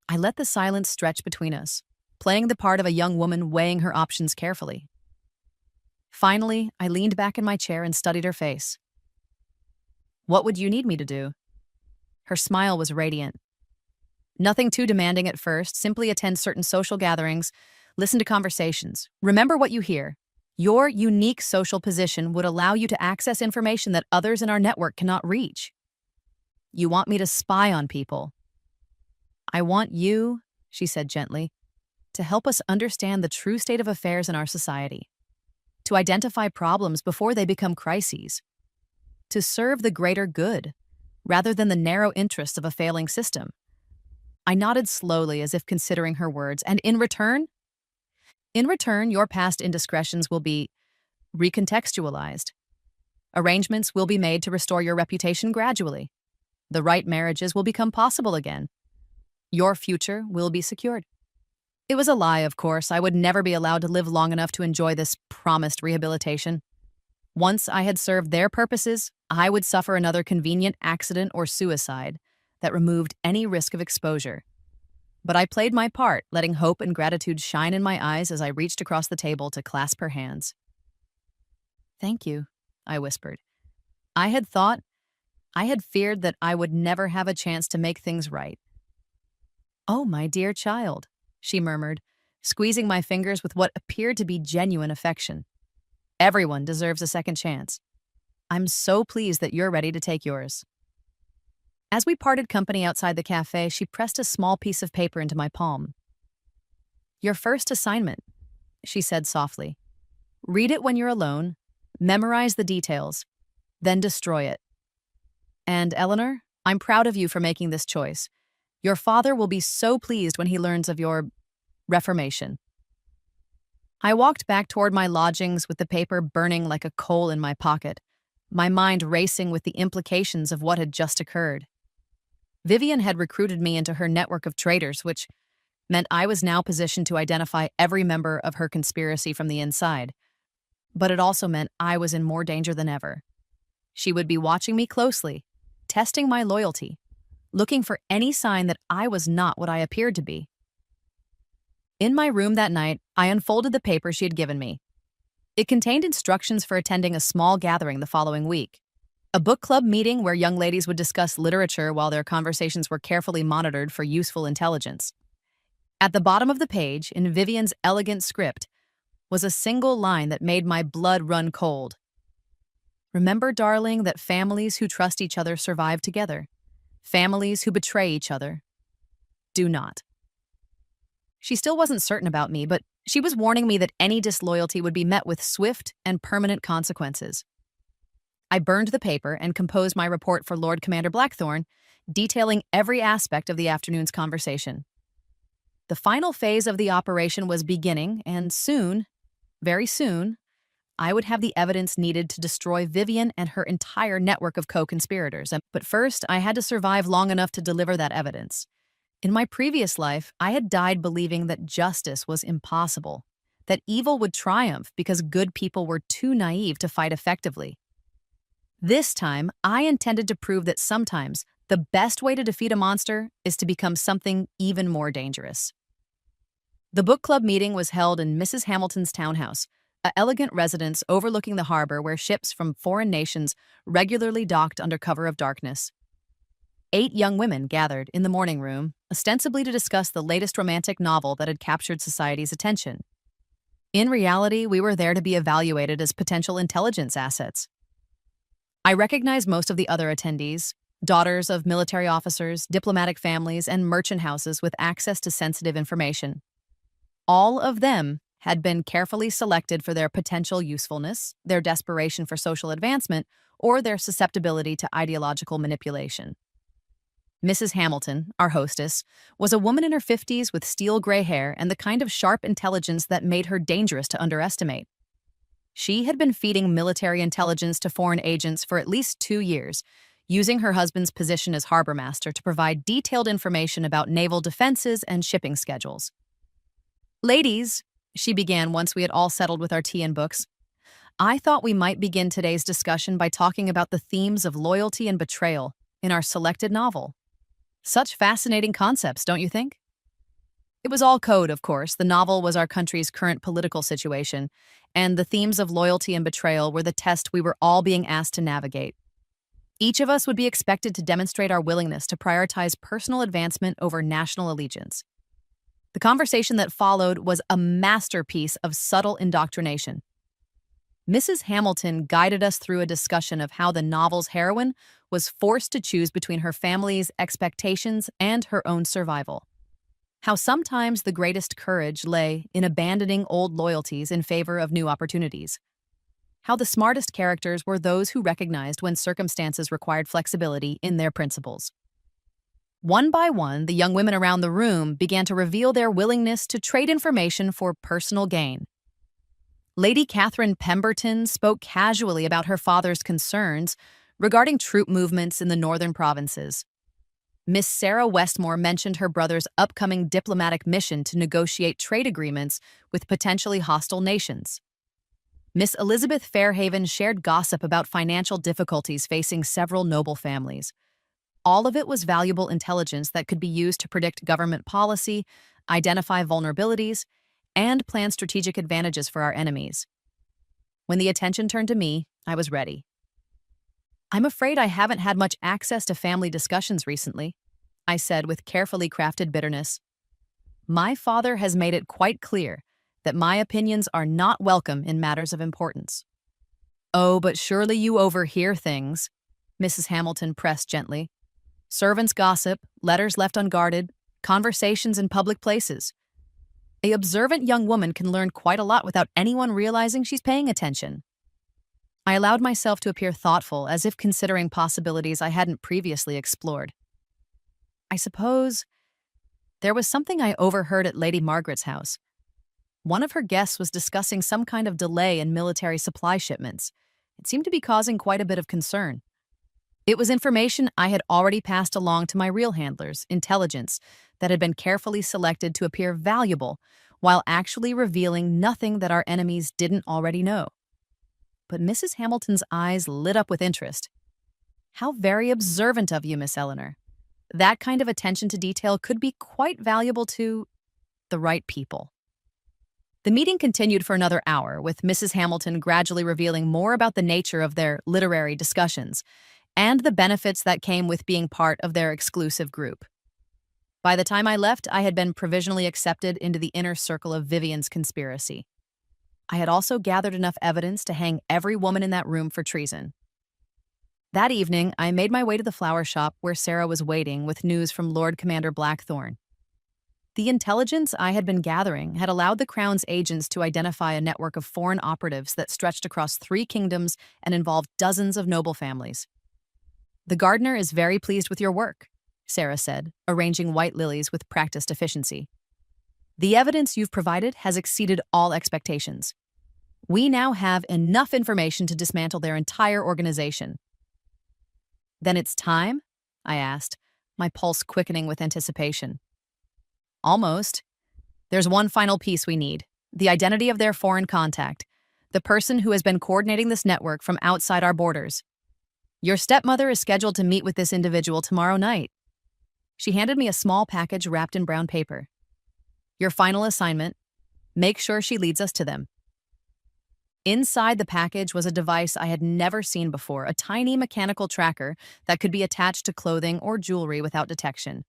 I let the silence stretch between us, playing the part of a young woman weighing her options carefully. Finally, I leaned back in my chair and studied her face. What would you need me to do? Her smile was radiant. Nothing too demanding at first, simply attend certain social gatherings, listen to conversations. Remember what you hear. Your unique social position would allow you to access information that others in our network cannot reach. You want me to spy on people. I want you, she said gently, to help us understand the true state of affairs in our society, to identify problems before they become crises, to serve the greater good, rather than the narrow interests of a failing system. I nodded slowly as if considering her words, and in return, your past indiscretions will be recontextualized. Arrangements will be made to restore your reputation gradually. The right marriages will become possible again. Your future will be secured. It was a lie, of course. I would never be allowed to live long enough to enjoy this promised rehabilitation. Once I had served their purposes, I would suffer another convenient accident or suicide that removed any risk of exposure. But I played my part, letting hope and gratitude shine in my eyes as I reached across the table to clasp her hands. Thank you, I whispered. I had feared that I would never have a chance to make things right. Oh, my dear child, she murmured, squeezing my fingers with what appeared to be genuine affection. Everyone deserves a second chance. I'm so pleased that you're ready to take yours. As we parted company outside the cafe, she pressed a small piece of paper into my palm. Your first assignment, she said softly. Read it when you're alone, memorize the details, then destroy it. And Eleanor, I'm proud of you for making this choice. Your father will be so pleased when he learns of your reformation. I walked back toward my lodgings with the paper burning like a coal in my pocket, my mind racing with the implications of what had just occurred. Vivian had recruited me into her network of traitors, which meant I was now positioned to identify every member of her conspiracy from the inside. But it also meant I was in more danger than ever. She would be watching me closely, testing my loyalty, looking for any sign that I was not what I appeared to be. In my room that night, I unfolded the paper she had given me. It contained instructions for attending a small gathering the following week, a book club meeting where young ladies would discuss literature while their conversations were carefully monitored for useful intelligence. At the bottom of the page, in Vivian's elegant script, was a single line that made my blood run cold. Remember, darling, that families who trust each other survive together. Families who betray each other do not. She still wasn't certain about me, but she was warning me that any disloyalty would be met with swift and permanent consequences. I burned the paper and composed my report for Lord Commander Blackthorne, detailing every aspect of the afternoon's conversation. The final phase of the operation was beginning, and soon, very soon, I would have the evidence needed to destroy Vivian and her entire network of co-conspirators. But first, I had to survive long enough to deliver that evidence. In my previous life, I had died believing that justice was impossible, that evil would triumph because good people were too naive to fight effectively. This time, I intended to prove that sometimes the best way to defeat a monster is to become something even more dangerous. The book club meeting was held in Mrs. Hamilton's townhouse, an elegant residence overlooking the harbor where ships from foreign nations regularly docked under cover of darkness. 8 young women gathered in the morning room, ostensibly to discuss the latest romantic novel that had captured society's attention. In reality, we were there to be evaluated as potential intelligence assets. I recognized most of the other attendees, daughters of military officers, diplomatic families, and merchant houses with access to sensitive information. All of them had been carefully selected for their potential usefulness, their desperation for social advancement, or their susceptibility to ideological manipulation. Mrs. Hamilton, our hostess, was a woman in her 50s with steel gray hair and the kind of sharp intelligence that made her dangerous to underestimate. She had been feeding military intelligence to foreign agents for at least 2 years, using her husband's position as harbor master to provide detailed information about naval defenses and shipping schedules. Ladies, she began once we had all settled with our tea and books, I thought we might begin today's discussion by talking about the themes of loyalty and betrayal in our selected novel. Such fascinating concepts, don't you think? It was all code, of course. The novel was our country's current political situation, and the themes of loyalty and betrayal were the test we were all being asked to navigate. Each of us would be expected to demonstrate our willingness to prioritize personal advancement over national allegiance. The conversation that followed was a masterpiece of subtle indoctrination. Mrs. Hamilton guided us through a discussion of how the novel's heroine was forced to choose between her family's expectations and her own survival. How sometimes the greatest courage lay in abandoning old loyalties in favor of new opportunities. How the smartest characters were those who recognized when circumstances required flexibility in their principles. One by one, the young women around the room began to reveal their willingness to trade information for personal gain. Lady Catherine Pemberton spoke casually about her father's concerns regarding troop movements in the northern provinces. Miss Sarah Westmore mentioned her brother's upcoming diplomatic mission to negotiate trade agreements with potentially hostile nations. Miss Elizabeth Fairhaven shared gossip about financial difficulties facing several noble families. All of it was valuable intelligence that could be used to predict government policy, identify vulnerabilities, and plan strategic advantages for our enemies. When the attention turned to me, I was ready. "I'm afraid I haven't had much access to family discussions recently," I said with carefully crafted bitterness. "My father has made it quite clear that my opinions are not welcome in matters of importance." "Oh, but surely you overhear things," Mrs. Hamilton pressed gently. "Servants' gossip, letters left unguarded, conversations in public places. An observant young woman can learn quite a lot without anyone realizing she's paying attention." I allowed myself to appear thoughtful, as if considering possibilities I hadn't previously explored. "I suppose there was something I overheard at Lady Margaret's house. One of her guests was discussing some kind of delay in military supply shipments. It seemed to be causing quite a bit of concern. It was information I had already passed along to my real handlers, intelligence, that had been carefully selected to appear valuable, while actually revealing nothing that our enemies didn't already know." But Mrs. Hamilton's eyes lit up with interest. "How very observant of you, Miss Eleanor. That kind of attention to detail could be quite valuable to the right people." The meeting continued for another hour, with Mrs. Hamilton gradually revealing more about the nature of their literary discussions and the benefits that came with being part of their exclusive group. By the time I left, I had been provisionally accepted into the inner circle of Vivian's conspiracy. I had also gathered enough evidence to hang every woman in that room for treason. That evening, I made my way to the flower shop where Sarah was waiting with news from Lord Commander Blackthorne. The intelligence I had been gathering had allowed the Crown's agents to identify a network of foreign operatives that stretched across 3 kingdoms and involved dozens of noble families. "The gardener is very pleased with your work," Sarah said, arranging white lilies with practiced efficiency. "The evidence you've provided has exceeded all expectations. We now have enough information to dismantle their entire organization." "Then it's time?" I asked, my pulse quickening with anticipation. "Almost. There's one final piece we need: the identity of their foreign contact, the person who has been coordinating this network from outside our borders. Your stepmother is scheduled to meet with this individual tomorrow night." She handed me a small package wrapped in brown paper. "Your final assignment: make sure she leads us to them." Inside the package was a device I had never seen before, a tiny mechanical tracker that could be attached to clothing or jewelry without detection.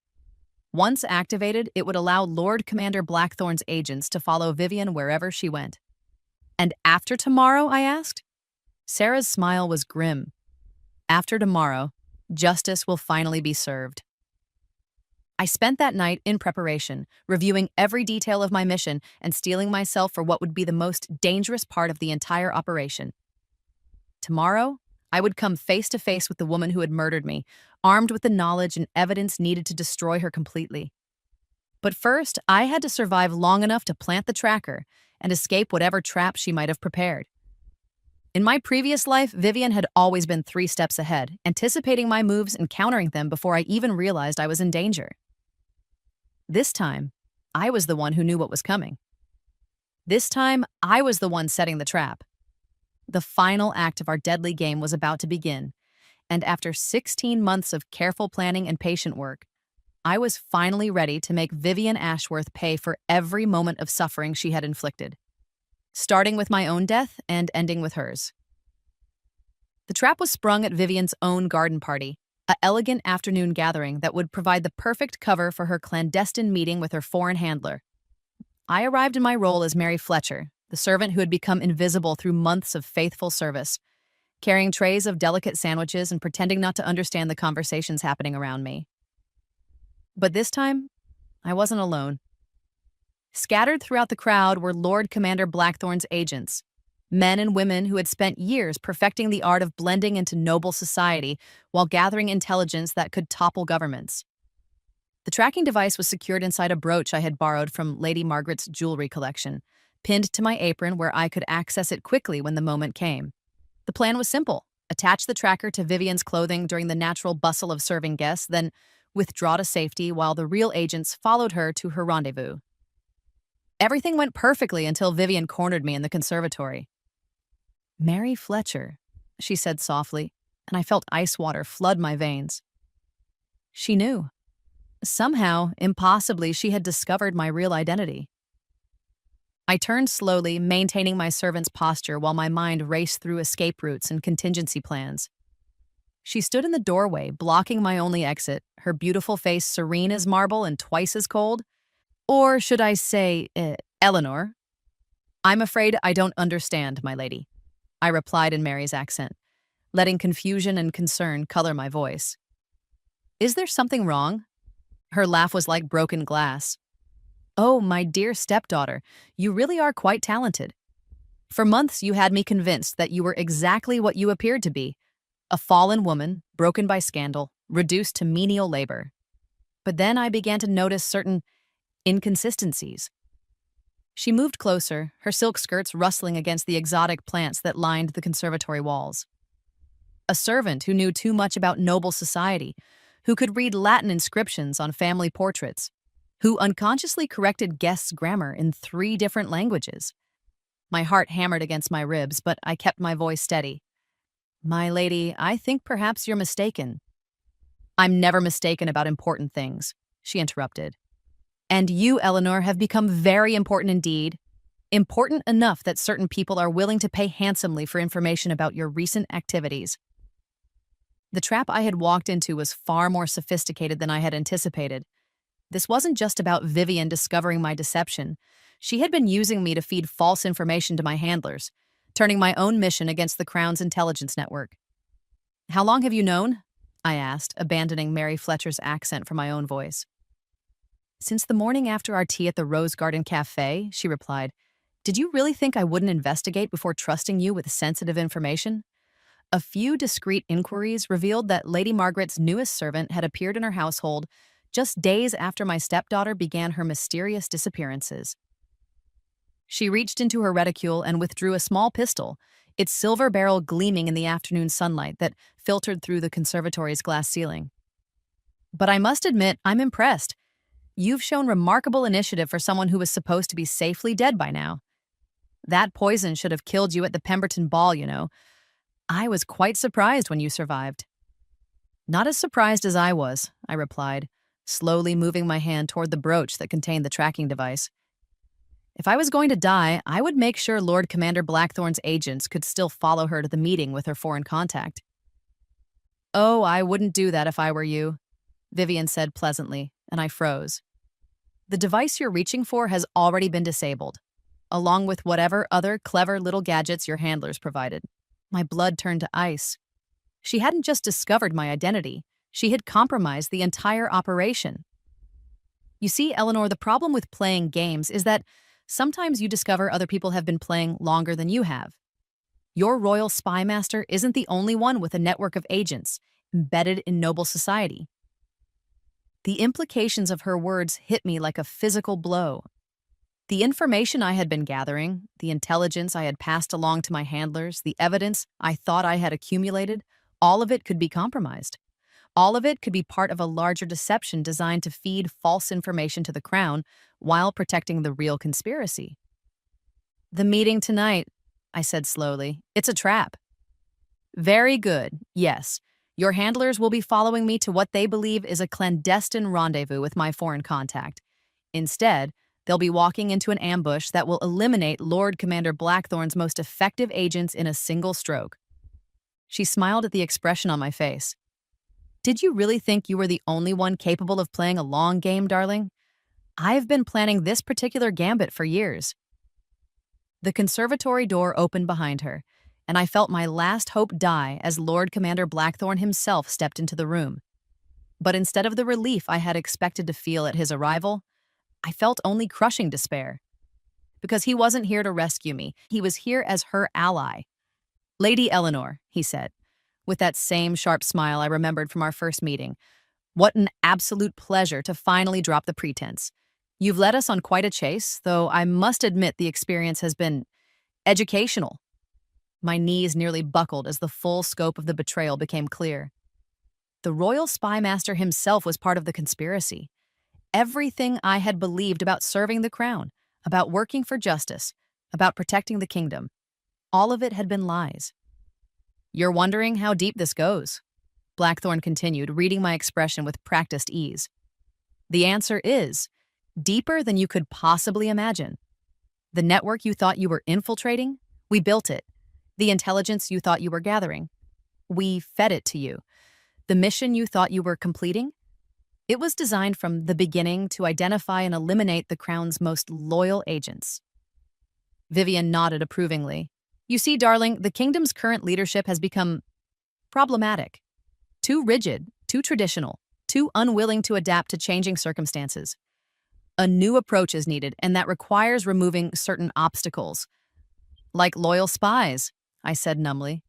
Once activated, it would allow Lord Commander Blackthorne's agents to follow Vivian wherever she went. "And after tomorrow?" I asked. Sarah's smile was grim. "After tomorrow, justice will finally be served." I spent that night in preparation, reviewing every detail of my mission and steeling myself for what would be the most dangerous part of the entire operation. Tomorrow, I would come face to face with the woman who had murdered me, armed with the knowledge and evidence needed to destroy her completely. But first, I had to survive long enough to plant the tracker and escape whatever trap she might have prepared. In my previous life, Vivian had always been 3 steps ahead, anticipating my moves and countering them before I even realized I was in danger. This time, I was the one who knew what was coming. This time, I was the one setting the trap. The final act of our deadly game was about to begin, and after 16 months of careful planning and patient work, I was finally ready to make Vivian Ashworth pay for every moment of suffering she had inflicted. starting with my own death and ending with hers. The trap was sprung at Vivian's own garden party, a elegant afternoon gathering that would provide the perfect cover for her clandestine meeting with her foreign handler. I arrived in my role as Mary Fletcher, the servant who had become invisible through months of faithful service, carrying trays of delicate sandwiches and pretending not to understand the conversations happening around me. But this time, I wasn't alone. Scattered throughout the crowd were Lord Commander Blackthorn's agents, men and women who had spent years perfecting the art of blending into noble society while gathering intelligence that could topple governments. The tracking device was secured inside a brooch I had borrowed from Lady Margaret's jewelry collection, pinned to my apron where I could access it quickly when the moment came. The plan was simple: attach the tracker to Vivian's clothing during the natural bustle of serving guests, then withdraw to safety while the real agents followed her to her rendezvous. Everything went perfectly until Vivian cornered me in the conservatory. "Mary Fletcher," she said softly, and I felt ice water flood my veins. She knew. Somehow, impossibly, she had discovered my real identity. I turned slowly, maintaining my servant's posture while my mind raced through escape routes and contingency plans. She stood in the doorway, blocking my only exit, her beautiful face serene as marble and twice as cold. Or should I say, Eleanor? "I'm afraid I don't understand, my lady," I replied in Mary's accent, letting confusion and concern color my voice. "Is there something wrong?" Her laugh was like broken glass. "Oh, my dear stepdaughter, you really are quite talented. For months you had me convinced that you were exactly what you appeared to be, a fallen woman, broken by scandal, reduced to menial labor. But then I began to notice certain inconsistencies." She moved closer, her silk skirts rustling against the exotic plants that lined the conservatory walls. A servant who knew too much about noble society, who could read Latin inscriptions on family portraits, who unconsciously corrected guests' grammar in 3 different languages. My heart hammered against my ribs, but I kept my voice steady. "My lady, I think perhaps you're mistaken." "I'm never mistaken about important things," she interrupted. "And you, Eleanor, have become very important indeed. Important enough that certain people are willing to pay handsomely for information about your recent activities." The trap I had walked into was far more sophisticated than I had anticipated. This wasn't just about Vivian discovering my deception. She had been using me to feed false information to my handlers, turning my own mission against the Crown's intelligence network. "How long have you known?" I asked, abandoning Mary Fletcher's accent for my own voice. "Since the morning after our tea at the Rose Garden Cafe," she replied. "Did you really think I wouldn't investigate before trusting you with sensitive information?" A few discreet inquiries revealed that Lady Margaret's newest servant had appeared in her household just days after my stepdaughter began her mysterious disappearances. She reached into her reticule and withdrew a small pistol, its silver barrel gleaming in the afternoon sunlight that filtered through the conservatory's glass ceiling. "But I must admit, I'm impressed. You've shown remarkable initiative for someone who was supposed to be safely dead by now. That poison should have killed you at the Pemberton Ball, you know. I was quite surprised when you survived." "Not as surprised as I was," I replied, slowly moving my hand toward the brooch that contained the tracking device. "If I was going to die, I would make sure Lord Commander Blackthorn's agents could still follow her to the meeting with her foreign contact." "Oh, I wouldn't do that if I were you," Vivian said pleasantly, and I froze. "The device you're reaching for has already been disabled, along with whatever other clever little gadgets your handlers provided." My blood turned to ice. She hadn't just discovered my identity, she had compromised the entire operation. You see, Eleanor, the problem with playing games is that sometimes you discover other people have been playing longer than you have. Your royal spymaster isn't the only one with a network of agents embedded in noble society. The implications of her words hit me like a physical blow. The information I had been gathering, the intelligence I had passed along to my handlers, the evidence I thought I had accumulated, all of it could be compromised. All of it could be part of a larger deception designed to feed false information to the Crown while protecting the real conspiracy. "The meeting tonight," I said slowly. "It's a trap." "Very good, yes. Your handlers will be following me to what they believe is a clandestine rendezvous with my foreign contact. Instead, They'll be walking into an ambush that will eliminate Lord Commander Blackthorn's most effective agents in a single stroke. She smiled at the expression on my face. Did you really think you were the only one capable of playing a long game, darling? I've been planning this particular gambit for years. The conservatory door opened behind her, and I felt my last hope die as Lord Commander Blackthorn himself stepped into the room. But instead of the relief I had expected to feel at his arrival, I felt only crushing despair. Because he wasn't here to rescue me, he was here as her ally. Lady Eleanor, he said, with that same sharp smile I remembered from our first meeting. What an absolute pleasure to finally drop the pretense. You've led us on quite a chase, though I must admit the experience has been educational. My knees nearly buckled as the full scope of the betrayal became clear. The royal spymaster himself was part of the conspiracy. Everything I had believed about serving the crown, about working for justice, about protecting the kingdom, all of it had been lies. You're wondering how deep this goes, Blackthorn continued, reading my expression with practiced ease. The answer is deeper than you could possibly imagine. The network you thought you were infiltrating, we built it. The intelligence you thought you were gathering, we fed it to you. The mission you thought you were completing, it was designed from the beginning to identify and eliminate the crown's most loyal agents. Vivian nodded approvingly. You see, darling, the kingdom's current leadership has become problematic. Too rigid, too traditional, too unwilling to adapt to changing circumstances. A new approach is needed, and that requires removing certain obstacles. Like loyal spies, I said numbly.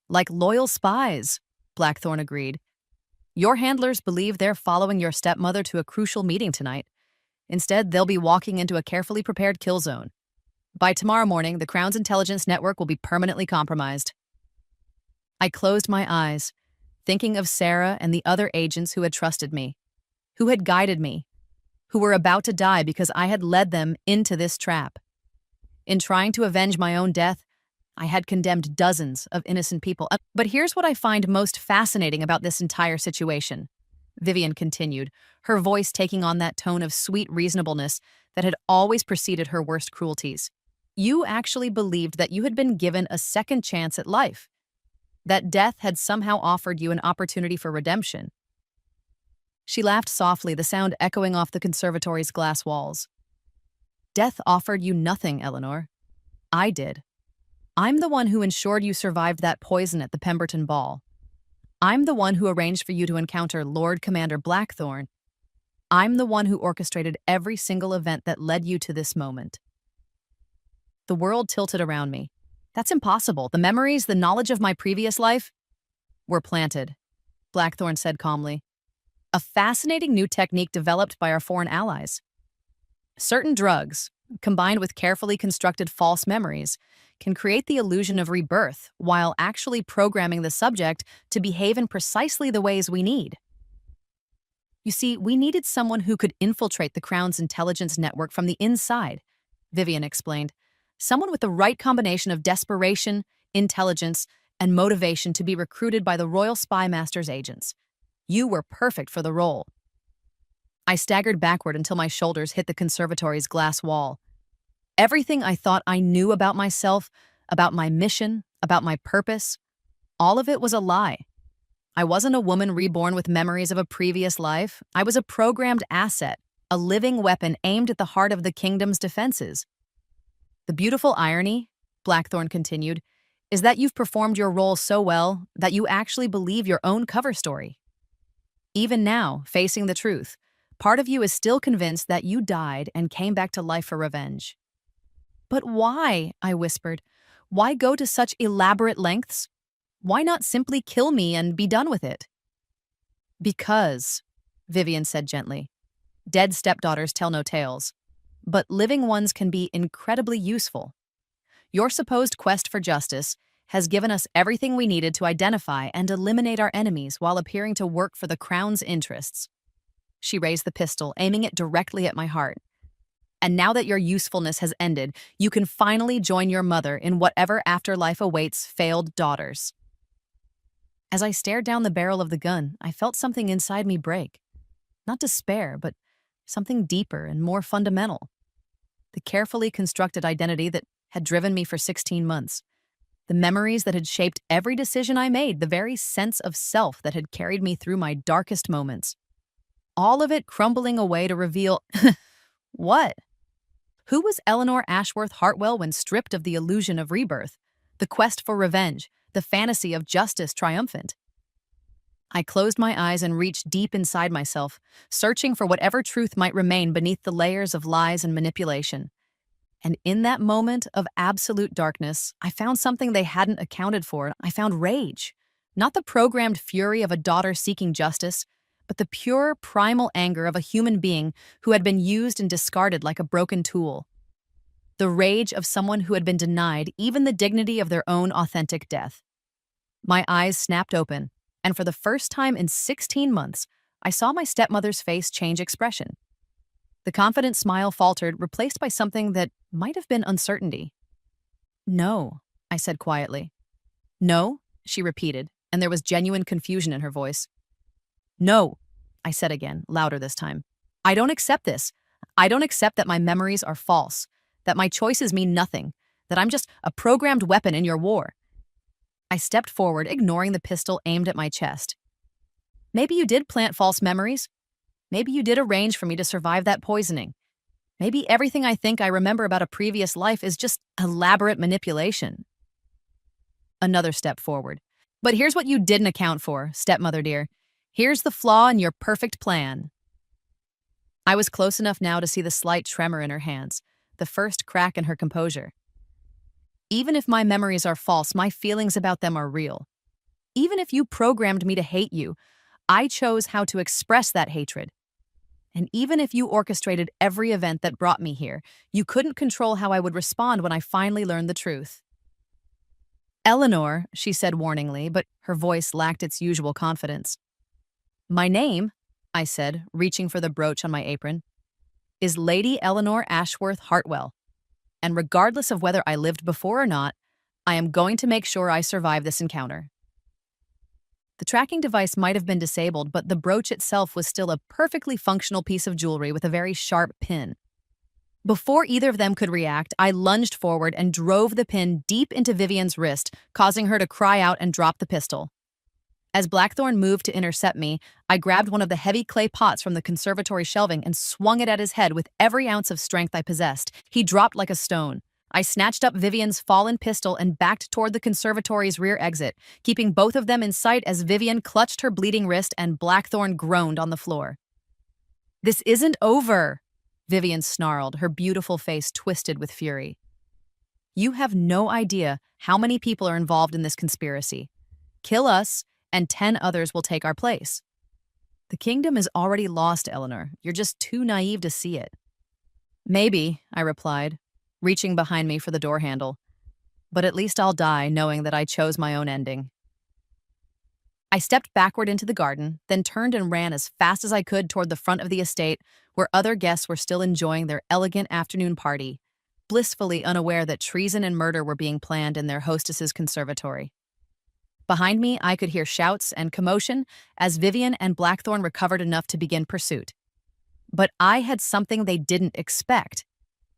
Like loyal spies, Blackthorn agreed. Your handlers believe they're following your stepmother to a crucial meeting tonight. Instead, they'll be walking into a carefully prepared kill zone. By tomorrow morning, the Crown's intelligence network will be permanently compromised. I closed my eyes, thinking of Sarah and the other agents who had trusted me, who had guided me, who were about to die because I had led them into this trap. In trying to avenge my own death, I had condemned dozens of innocent people. But here's what I find most fascinating about this entire situation, Vivian continued, her voice taking on that tone of sweet reasonableness that had always preceded her worst cruelties. You actually believed that you had been given a second chance at life, that death had somehow offered you an opportunity for redemption. She laughed softly, the sound echoing off the conservatory's glass walls. Death offered you nothing, Eleanor. I did. I'm the one who ensured you survived that poison at the Pemberton Ball. I'm the one who arranged for you to encounter Lord Commander Blackthorn. I'm the one who orchestrated every single event that led you to this moment. The world tilted around me. That's impossible. The memories, the knowledge of my previous life were planted, Blackthorn said calmly. A fascinating new technique developed by our foreign allies. Certain drugs, combined with carefully constructed false memories, can create the illusion of rebirth while actually programming the subject to behave in precisely the ways we need. You see, we needed someone who could infiltrate the Crown's intelligence network from the inside, Vivian explained. Someone with the right combination of desperation, intelligence, and motivation to be recruited by the Royal Spymaster's agents. You were perfect for the role. I staggered backward until my shoulders hit the conservatory's glass wall. Everything I thought I knew about myself, about my mission, about my purpose, all of it was a lie. I wasn't a woman reborn with memories of a previous life. I was a programmed asset, a living weapon aimed at the heart of the kingdom's defenses. The beautiful irony, Blackthorn continued, is that you've performed your role so well that you actually believe your own cover story. Even now, facing the truth, part of you is still convinced that you died and came back to life for revenge. But why? I whispered. Why go to such elaborate lengths? Why not simply kill me and be done with it? Because, Vivian said gently, dead stepdaughters tell no tales, but living ones can be incredibly useful. Your supposed quest for justice has given us everything we needed to identify and eliminate our enemies while appearing to work for the Crown's interests. She raised the pistol, aiming it directly at my heart. And now that your usefulness has ended, you can finally join your mother in whatever afterlife awaits failed daughters. As I stared down the barrel of the gun, I felt something inside me break. Not despair, but something deeper and more fundamental. the carefully constructed identity that had driven me for 16 months, the memories that had shaped every decision I made, the very sense of self that had carried me through my darkest moments. All of it crumbling away to reveal what? Who was Eleanor Ashworth Hartwell when stripped of the illusion of rebirth, the quest for revenge, the fantasy of justice triumphant? I closed my eyes and reached deep inside myself, searching for whatever truth might remain beneath the layers of lies and manipulation. And in that moment of absolute darkness, I found something they hadn't accounted for. I found rage. Not the programmed fury of a daughter seeking justice, but the pure, primal anger of a human being who had been used and discarded like a broken tool. The rage of someone who had been denied even the dignity of their own authentic death. My eyes snapped open, and for the first time in 16 months, I saw my stepmother's face change expression. The confident smile faltered, replaced by something that might have been uncertainty. "No," I said quietly. "No," she repeated, and there was genuine confusion in her voice. "No," I said again, louder this time. "I don't accept this. I don't accept that my memories are false, that my choices mean nothing, that I'm just a programmed weapon in your war." I stepped forward, ignoring the pistol aimed at my chest. "Maybe you did plant false memories. Maybe you did arrange for me to survive that poisoning. Maybe everything I think I remember about a previous life is just elaborate manipulation." Another step forward. "But here's what you didn't account for, stepmother dear. Here's the flaw in your perfect plan." I was close enough now to see the slight tremor in her hands, the first crack in her composure. "Even if my memories are false, my feelings about them are real. Even if you programmed me to hate you, I chose how to express that hatred. And even if you orchestrated every event that brought me here, you couldn't control how I would respond when I finally learned the truth." "Eleanor," she said warningly, but her voice lacked its usual confidence. "My name," I said, reaching for the brooch on my apron, "is Lady Eleanor Ashworth Hartwell. And regardless of whether I lived before or not, I am going to make sure I survive this encounter." The tracking device might have been disabled, but the brooch itself was still a perfectly functional piece of jewelry with a very sharp pin. Before either of them could react, I lunged forward and drove the pin deep into Vivian's wrist, causing her to cry out and drop the pistol. As Blackthorn moved to intercept me, I grabbed one of the heavy clay pots from the conservatory shelving and swung it at his head with every ounce of strength I possessed. He dropped like a stone. I snatched up Vivian's fallen pistol and backed toward the conservatory's rear exit, keeping both of them in sight as Vivian clutched her bleeding wrist and Blackthorn groaned on the floor. "This isn't over," Vivian snarled, her beautiful face twisted with fury. "You have no idea how many people are involved in this conspiracy. Kill us, and 10 others will take our place. The kingdom is already lost, Eleanor. You're just too naive to see it." "Maybe," I replied, reaching behind me for the door handle. "But at least I'll die knowing that I chose my own ending." I stepped backward into the garden, then turned and ran as fast as I could toward the front of the estate, where other guests were still enjoying their elegant afternoon party, blissfully unaware that treason and murder were being planned in their hostess's conservatory. Behind me, I could hear shouts and commotion as Vivian and Blackthorn recovered enough to begin pursuit. But I had something they didn't expect.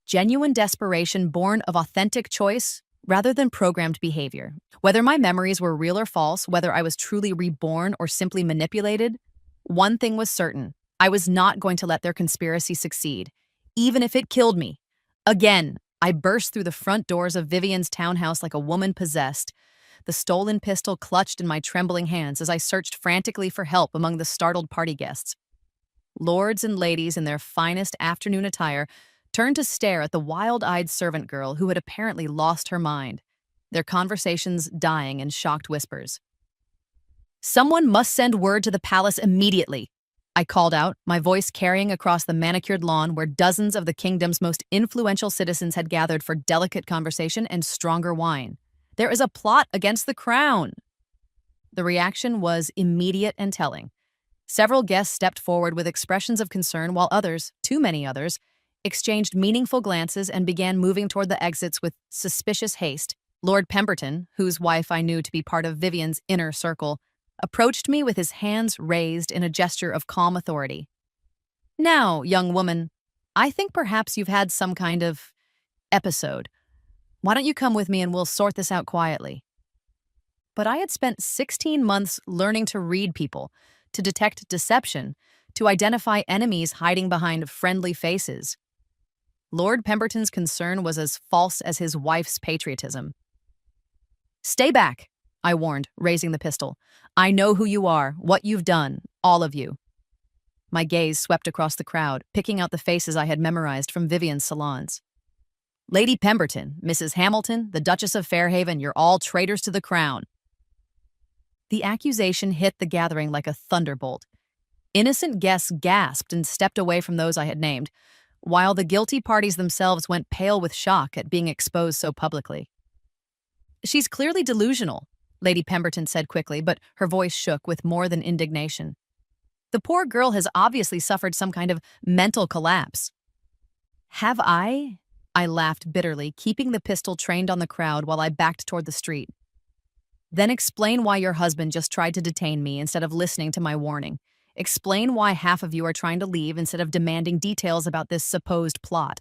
Genuine desperation born of authentic choice rather than programmed behavior. Whether my memories were real or false, whether I was truly reborn or simply manipulated, one thing was certain. I was not going to let their conspiracy succeed, even if it killed me. Again, I burst through the front doors of Vivian's townhouse like a woman possessed, the stolen pistol clutched in my trembling hands as I searched frantically for help among the startled party guests. Lords and ladies in their finest afternoon attire turned to stare at the wild-eyed servant girl who had apparently lost her mind, their conversations dying in shocked whispers. "Someone must send word to the palace immediately," I called out, my voice carrying across the manicured lawn where dozens of the kingdom's most influential citizens had gathered for delicate conversation and stronger wine. "There is a plot against the crown." The reaction was immediate and telling. Several guests stepped forward with expressions of concern while others, too many others, exchanged meaningful glances and began moving toward the exits with suspicious haste. Lord Pemberton, whose wife I knew to be part of Vivian's inner circle, approached me with his hands raised in a gesture of calm authority. "Now, young woman, I think perhaps you've had some kind of episode. Why don't you come with me and we'll sort this out quietly? But I had spent 16 months learning to read people, to detect deception, to identify enemies hiding behind friendly faces. Lord Pemberton's concern was as false as his wife's patriotism. "Stay back," I warned, raising the pistol. "I know who you are, what you've done, all of you." My gaze swept across the crowd, picking out the faces I had memorized from Vivian's salons. "Lady Pemberton, Mrs. Hamilton, the Duchess of Fairhaven, you're all traitors to the crown." The accusation hit the gathering like a thunderbolt. Innocent guests gasped and stepped away from those I had named, while the guilty parties themselves went pale with shock at being exposed so publicly. "She's clearly delusional," Lady Pemberton said quickly, but her voice shook with more than indignation. "The poor girl has obviously suffered some kind of mental collapse." "Have I?" I laughed bitterly, keeping the pistol trained on the crowd while I backed toward the street. "Then explain why your husband just tried to detain me instead of listening to my warning. Explain why half of you are trying to leave instead of demanding details about this supposed plot."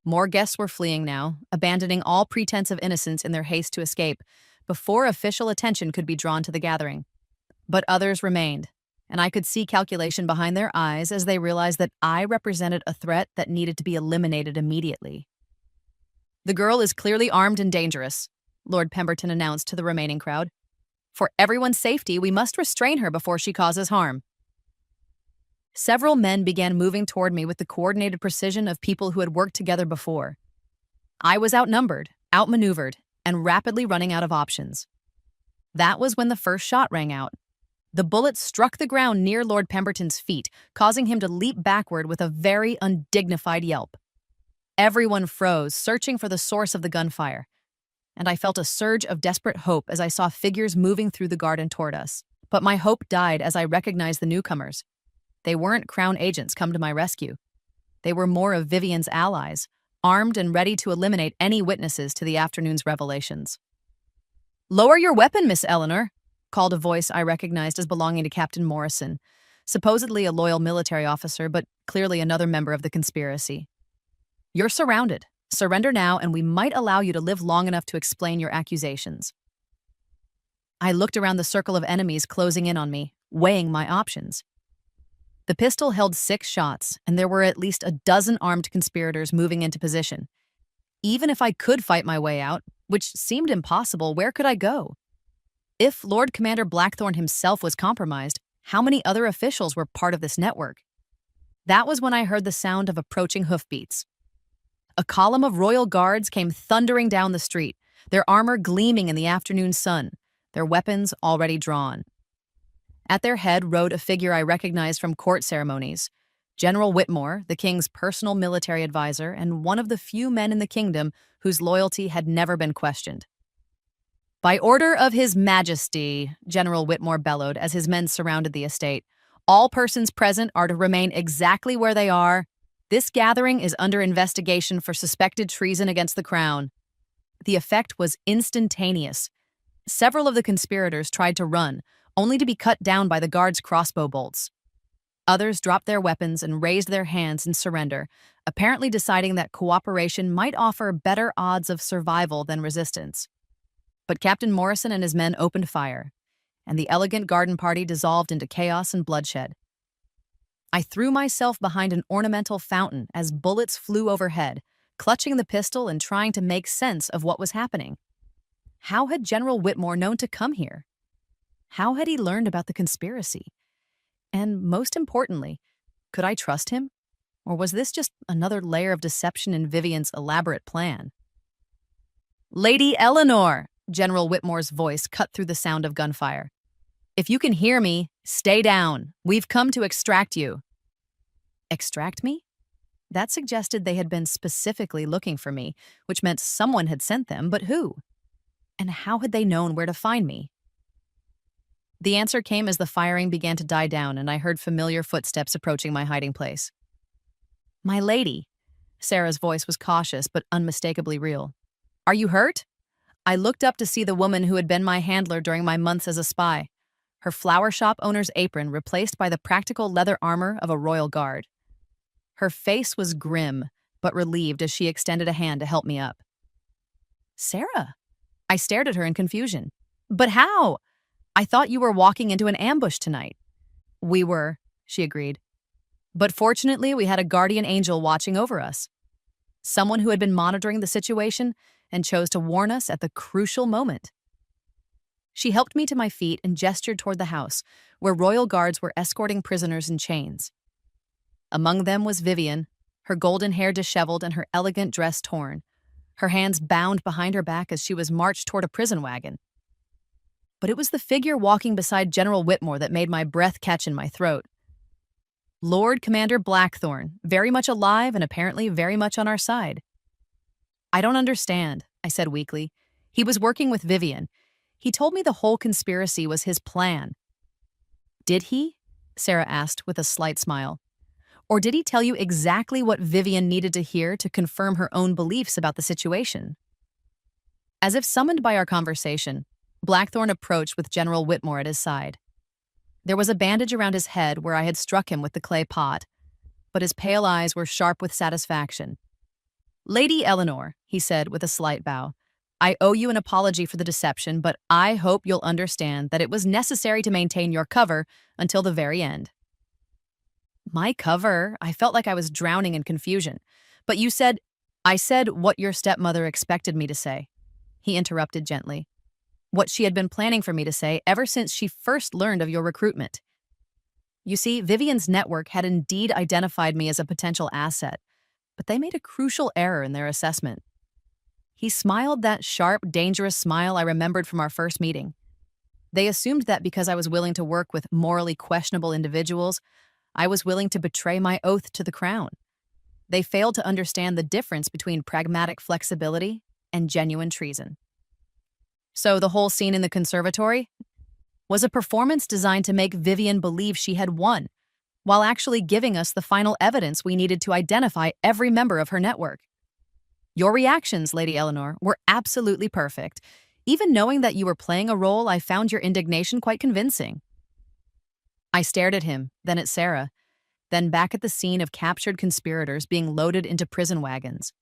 More guests were fleeing now, abandoning all pretense of innocence in their haste to escape, before official attention could be drawn to the gathering. But others remained, and I could see calculation behind their eyes as they realized that I represented a threat that needed to be eliminated immediately. "The girl is clearly armed and dangerous," Lord Pemberton announced to the remaining crowd. "For everyone's safety, we must restrain her before she causes harm." Several men began moving toward me with the coordinated precision of people who had worked together before. I was outnumbered, outmaneuvered, and rapidly running out of options. That was when the first shot rang out. The bullet struck the ground near Lord Pemberton's feet, causing him to leap backward with a very undignified yelp. Everyone froze, searching for the source of the gunfire, and I felt a surge of desperate hope as I saw figures moving through the garden toward us. But my hope died as I recognized the newcomers. They weren't Crown agents come to my rescue. They were more of Vivian's allies, armed and ready to eliminate any witnesses to the afternoon's revelations. "Lower your weapon, Miss Eleanor," called a voice I recognized as belonging to Captain Morrison, supposedly a loyal military officer, but clearly another member of the conspiracy. "You're surrounded. Surrender now, and we might allow you to live long enough to explain your accusations." I looked around the circle of enemies closing in on me, weighing my options. The pistol held 6 shots, and there were at least a dozen armed conspirators moving into position. Even if I could fight my way out, which seemed impossible, where could I go? If Lord Commander Blackthorne himself was compromised, how many other officials were part of this network? That was when I heard the sound of approaching hoofbeats. A column of royal guards came thundering down the street, their armor gleaming in the afternoon sun, their weapons already drawn. At their head rode a figure I recognized from court ceremonies, General Whitmore, the king's personal military advisor and one of the few men in the kingdom whose loyalty had never been questioned. "By order of His Majesty," General Whitmore bellowed as his men surrounded the estate, "all persons present are to remain exactly where they are. This gathering is under investigation for suspected treason against the crown." The effect was instantaneous. Several of the conspirators tried to run, only to be cut down by the guards' crossbow bolts. Others dropped their weapons and raised their hands in surrender, apparently deciding that cooperation might offer better odds of survival than resistance. But Captain Morrison and his men opened fire, and the elegant garden party dissolved into chaos and bloodshed. I threw myself behind an ornamental fountain as bullets flew overhead, clutching the pistol and trying to make sense of what was happening. How had General Whitmore known to come here? How had he learned about the conspiracy? And most importantly, could I trust him? Or was this just another layer of deception in Vivian's elaborate plan? "Lady Eleanor," General Whitmore's voice cut through the sound of gunfire. "If you can hear me, stay down. We've come to extract you." Extract me? That suggested they had been specifically looking for me, which meant someone had sent them, but who? And how had they known where to find me? The answer came as the firing began to die down and I heard familiar footsteps approaching my hiding place. "My lady," Sarah's voice was cautious but unmistakably real. "Are you hurt?" I looked up to see the woman who had been my handler during my months as a spy, her flower shop owner's apron replaced by the practical leather armor of a royal guard. Her face was grim, but relieved as she extended a hand to help me up. Sarah? I stared at her in confusion. But how? I thought you were walking into an ambush tonight. We were, she agreed. But fortunately, we had a guardian angel watching over us. Someone who had been monitoring the situation and chose to warn us at the crucial moment. She helped me to my feet and gestured toward the house, where royal guards were escorting prisoners in chains. Among them was Vivian, her golden hair disheveled and her elegant dress torn, her hands bound behind her back as she was marched toward a prison wagon. But it was the figure walking beside General Whitmore that made my breath catch in my throat. Lord Commander Blackthorn, very much alive and apparently very much on our side. I don't understand, I said weakly. He was working with Vivian. He told me the whole conspiracy was his plan. Did he? Sarah asked with a slight smile. Or did he tell you exactly what Vivian needed to hear to confirm her own beliefs about the situation? As if summoned by our conversation, Blackthorn approached with General Whitmore at his side. There was a bandage around his head where I had struck him with the clay pot, but his pale eyes were sharp with satisfaction. Lady Eleanor, he said with a slight bow, I owe you an apology for the deception, but I hope you'll understand that it was necessary to maintain your cover until the very end. My cover? I felt like I was drowning in confusion. But you said, I said what your stepmother expected me to say. He interrupted gently. What she had been planning for me to say ever since she first learned of your recruitment. You see, Vivian's network had indeed identified me as a potential asset, but they made a crucial error in their assessment. He smiled that sharp, dangerous smile I remembered from our first meeting. They assumed that because I was willing to work with morally questionable individuals, I was willing to betray my oath to the crown. They failed to understand the difference between pragmatic flexibility and genuine treason. So the whole scene in the conservatory was a performance designed to make Vivian believe she had won, while actually giving us the final evidence we needed to identify every member of her network. Your reactions, Lady Eleanor, were absolutely perfect. Even knowing that you were playing a role, I found your indignation quite convincing. I stared at him, then at Sarah, then back at the scene of captured conspirators being loaded into prison wagons.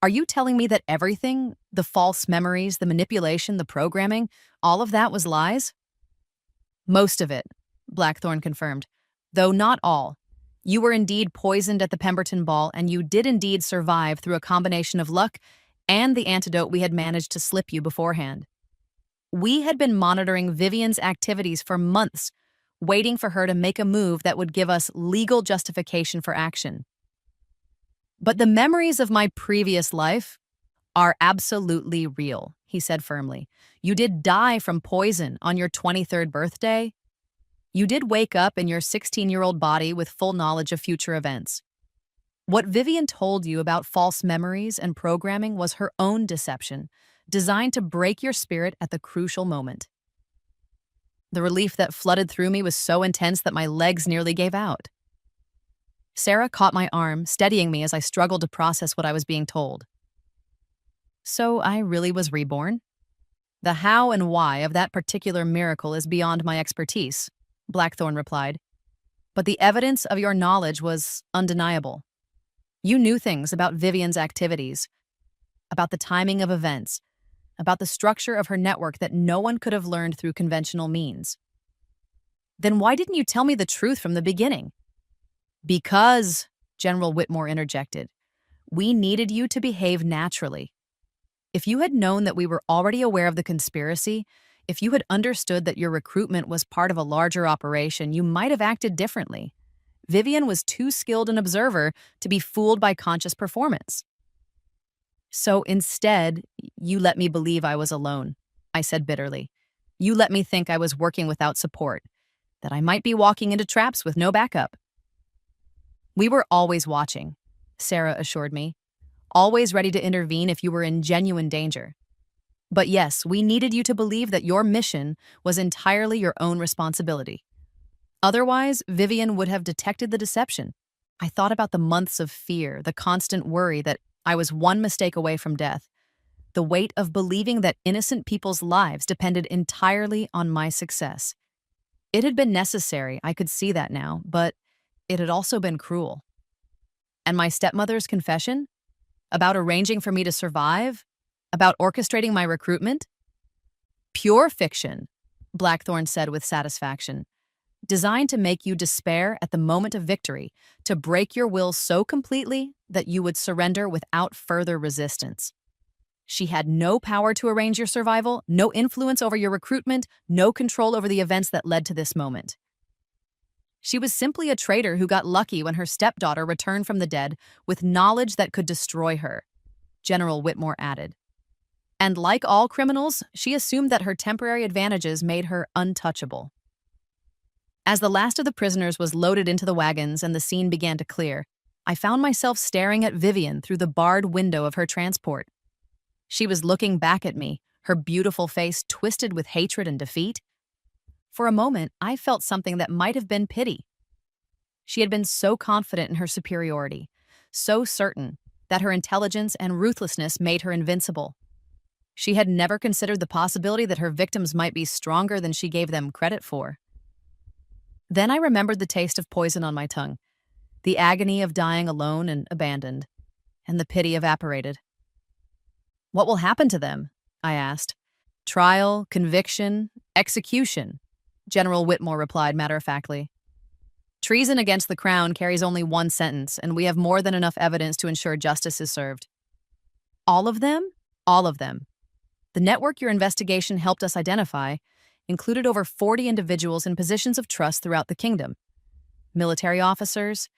Are you telling me that everything, the false memories, the manipulation, the programming, all of that was lies? Most of it, Blackthorn confirmed, though not all. You were indeed poisoned at the Pemberton Ball, and you did indeed survive through a combination of luck and the antidote we had managed to slip you beforehand. We had been monitoring Vivian's activities for months, waiting for her to make a move that would give us legal justification for action. But the memories of my previous life are absolutely real, he said firmly. You did die from poison on your 23rd birthday. You did wake up in your 16-year-old body with full knowledge of future events. What Vivian told you about false memories and programming was her own deception, designed to break your spirit at the crucial moment. The relief that flooded through me was so intense that my legs nearly gave out. Sarah caught my arm, steadying me as I struggled to process what I was being told. So I really was reborn? The how and why of that particular miracle is beyond my expertise, Blackthorn replied. But the evidence of your knowledge was undeniable. You knew things about Vivian's activities, about the timing of events, about the structure of her network that no one could have learned through conventional means. Then why didn't you tell me the truth from the beginning? Because, General Whitmore interjected, we needed you to behave naturally. If you had known that we were already aware of the conspiracy, if you had understood that your recruitment was part of a larger operation, you might have acted differently. Vivian was too skilled an observer to be fooled by conscious performance. So instead, you let me believe I was alone, I said bitterly. You let me think I was working without support, that I might be walking into traps with no backup. We were always watching, Sarah assured me, always ready to intervene if you were in genuine danger. But yes, we needed you to believe that your mission was entirely your own responsibility. Otherwise, Vivian would have detected the deception. I thought about the months of fear, the constant worry that I was one mistake away from death, the weight of believing that innocent people's lives depended entirely on my success. It had been necessary, I could see that now, but it had also been cruel. And my stepmother's confession? About arranging for me to survive? About orchestrating my recruitment? Pure fiction, Blackthorn said with satisfaction, designed to make you despair at the moment of victory, to break your will so completely that you would surrender without further resistance. She had no power to arrange your survival, no influence over your recruitment, no control over the events that led to this moment. She was simply a traitor who got lucky when her stepdaughter returned from the dead with knowledge that could destroy her, General Whitmore added. And like all criminals, she assumed that her temporary advantages made her untouchable. As the last of the prisoners was loaded into the wagons and the scene began to clear, I found myself staring at Vivian through the barred window of her transport. She was looking back at me, her beautiful face twisted with hatred and defeat. For a moment, I felt something that might have been pity. She had been so confident in her superiority, so certain that her intelligence and ruthlessness made her invincible. She had never considered the possibility that her victims might be stronger than she gave them credit for. Then I remembered the taste of poison on my tongue, the agony of dying alone and abandoned, and the pity evaporated. What will happen to them? I asked. Trial, conviction, execution, General Whitmore replied matter-of-factly. Treason against the crown carries only one sentence, and we have more than enough evidence to ensure justice is served. All of them? All of them. The network your investigation helped us identify included over 40 individuals in positions of trust throughout the kingdom. Military officers,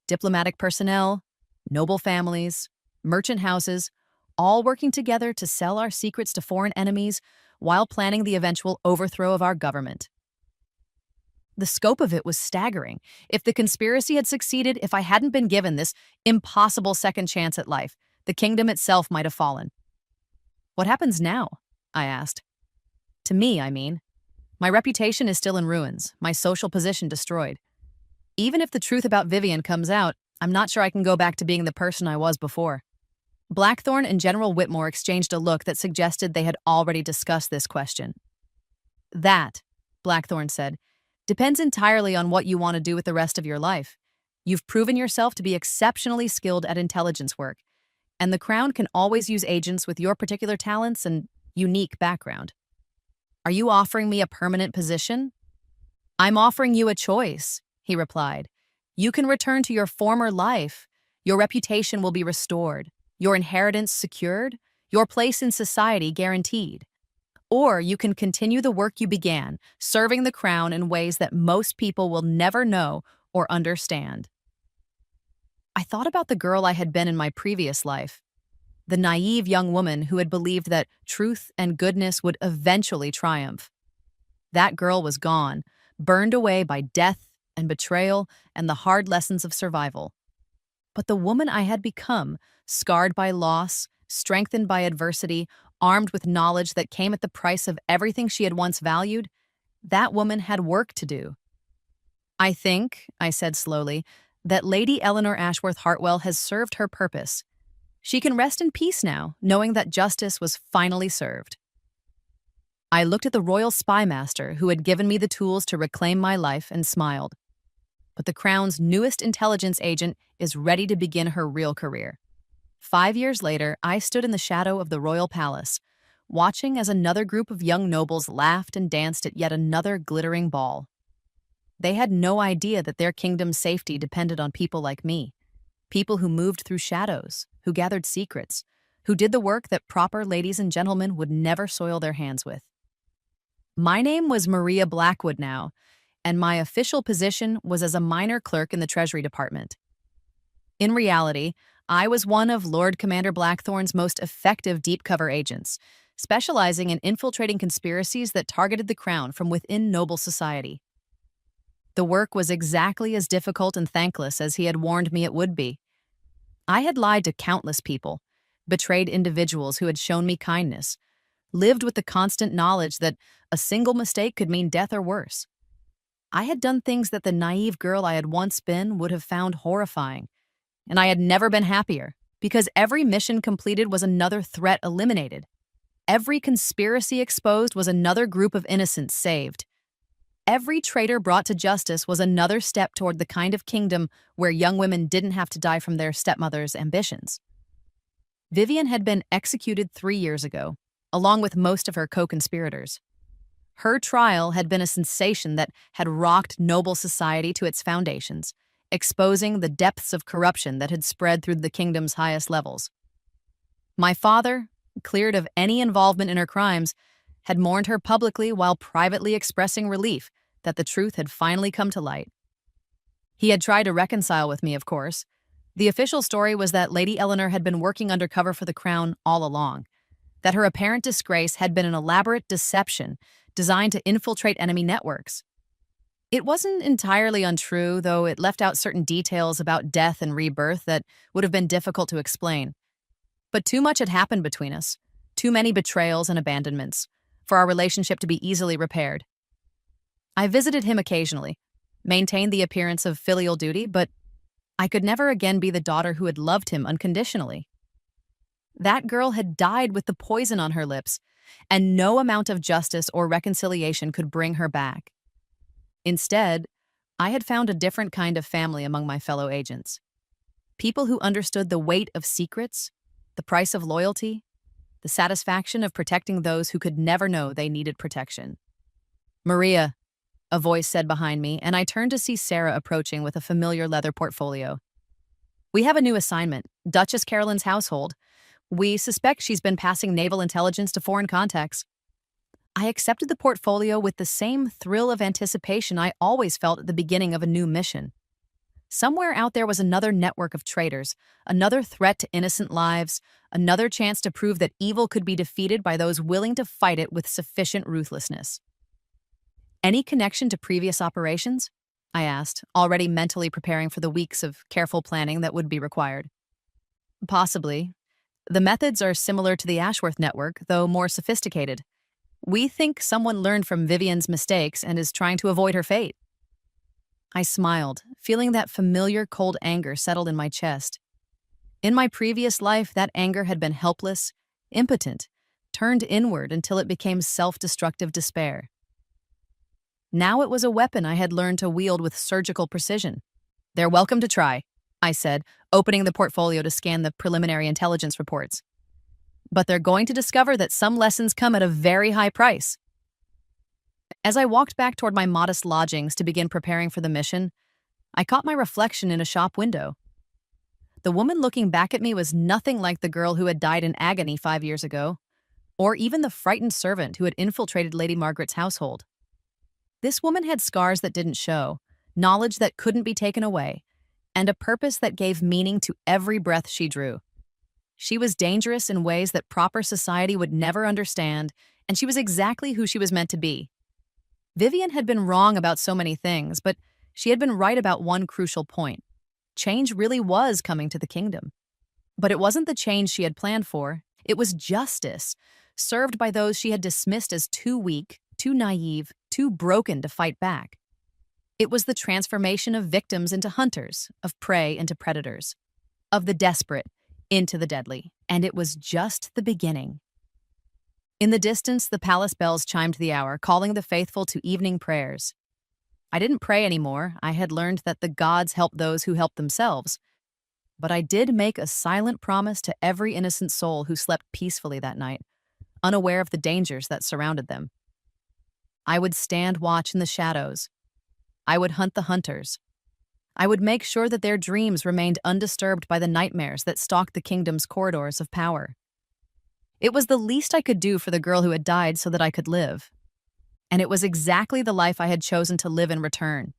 diplomatic personnel, noble families, merchant houses, all working together to sell our secrets to foreign enemies while planning the eventual overthrow of our government. The scope of it was staggering. If the conspiracy had succeeded, if I hadn't been given this impossible second chance at life, the kingdom itself might have fallen. What happens now? I asked. To me, I mean. My reputation is still in ruins, my social position destroyed. Even if the truth about Vivian comes out, I'm not sure I can go back to being the person I was before. Blackthorn and General Whitmore exchanged a look that suggested they had already discussed this question. That, Blackthorn said, depends entirely on what you want to do with the rest of your life. You've proven yourself to be exceptionally skilled at intelligence work, and the Crown can always use agents with your particular talents and unique background. Are you offering me a permanent position? I'm offering you a choice, he replied. You can return to your former life. Your reputation will be restored, your inheritance secured, your place in society guaranteed. Or you can continue the work you began, serving the crown in ways that most people will never know or understand. I thought about the girl I had been in my previous life, the naive young woman who had believed that truth and goodness would eventually triumph. That girl was gone, burned away by death and betrayal and the hard lessons of survival. But the woman I had become, scarred by loss, strengthened by adversity, armed with knowledge that came at the price of everything she had once valued, that woman had work to do. I think, I said slowly, that Lady Eleanor Ashworth Hartwell has served her purpose. She can rest in peace now, knowing that justice was finally served. I looked at the royal spymaster who had given me the tools to reclaim my life and smiled. But the Crown's newest intelligence agent is ready to begin her real career. 5 years later, I stood in the shadow of the royal palace, watching as another group of young nobles laughed and danced at yet another glittering ball. They had no idea that their kingdom's safety depended on people like me, people who moved through shadows, who gathered secrets, who did the work that proper ladies and gentlemen would never soil their hands with. My name was Maria Blackwood now, and my official position was as a minor clerk in the Treasury Department. In reality, I was one of Lord Commander Blackthorn's most effective deep-cover agents, specializing in infiltrating conspiracies that targeted the crown from within noble society. The work was exactly as difficult and thankless as he had warned me it would be. I had lied to countless people, betrayed individuals who had shown me kindness, lived with the constant knowledge that a single mistake could mean death or worse. I had done things that the naive girl I had once been would have found horrifying, and I had never been happier, because every mission completed was another threat eliminated. Every conspiracy exposed was another group of innocents saved. Every traitor brought to justice was another step toward the kind of kingdom where young women didn't have to die from their stepmother's ambitions. Vivian had been executed 3 years ago, along with most of her co-conspirators. Her trial had been a sensation that had rocked noble society to its foundations, exposing the depths of corruption that had spread through the kingdom's highest levels. My father, cleared of any involvement in her crimes, had mourned her publicly while privately expressing relief that the truth had finally come to light. He had tried to reconcile with me, of course. The official story was that Lady Eleanor had been working undercover for the crown all along, that her apparent disgrace had been an elaborate deception designed to infiltrate enemy networks. It wasn't entirely untrue, though it left out certain details about death and rebirth that would have been difficult to explain. But too much had happened between us, too many betrayals and abandonments, for our relationship to be easily repaired. I visited him occasionally, maintained the appearance of filial duty, but I could never again be the daughter who had loved him unconditionally. That girl had died with the poison on her lips, and no amount of justice or reconciliation could bring her back. Instead, I had found a different kind of family among my fellow agents. People who understood the weight of secrets, the price of loyalty, the satisfaction of protecting those who could never know they needed protection. "Maria," a voice said behind me, and I turned to see Sarah approaching with a familiar leather portfolio. "We have a new assignment, Duchess Carolyn's household. We suspect she's been passing naval intelligence to foreign contacts." I accepted the portfolio with the same thrill of anticipation I always felt at the beginning of a new mission. Somewhere out there was another network of traitors, another threat to innocent lives, another chance to prove that evil could be defeated by those willing to fight it with sufficient ruthlessness. "Any connection to previous operations?" I asked, already mentally preparing for the weeks of careful planning that would be required. "Possibly. The methods are similar to the Ashworth network, though more sophisticated. We think someone learned from Vivian's mistakes and is trying to avoid her fate." I smiled, feeling that familiar cold anger settled in my chest. In my previous life, that anger had been helpless, impotent, turned inward until it became self-destructive despair. Now it was a weapon I had learned to wield with surgical precision. "They're welcome to try," I said, opening the portfolio to scan the preliminary intelligence reports. "But they're going to discover that some lessons come at a very high price." As I walked back toward my modest lodgings to begin preparing for the mission, I caught my reflection in a shop window. The woman looking back at me was nothing like the girl who had died in agony 5 years ago, or even the frightened servant who had infiltrated Lady Margaret's household. This woman had scars that didn't show, knowledge that couldn't be taken away, and a purpose that gave meaning to every breath she drew. She was dangerous in ways that proper society would never understand, and she was exactly who she was meant to be. Vivian had been wrong about so many things, but she had been right about one crucial point. Change really was coming to the kingdom. But it wasn't the change she had planned for. It was justice, served by those she had dismissed as too weak, too naive, too broken to fight back. It was the transformation of victims into hunters, of prey into predators, of the desperate into the deadly, and it was just the beginning. In the distance, the palace bells chimed the hour, calling the faithful to evening prayers. I didn't pray anymore. I had learned that the gods help those who help themselves. But I did make a silent promise to every innocent soul who slept peacefully that night, unaware of the dangers that surrounded them. I would stand watch in the shadows. I would hunt the hunters. I would make sure that their dreams remained undisturbed by the nightmares that stalked the kingdom's corridors of power. It was the least I could do for the girl who had died so that I could live. And it was exactly the life I had chosen to live in return.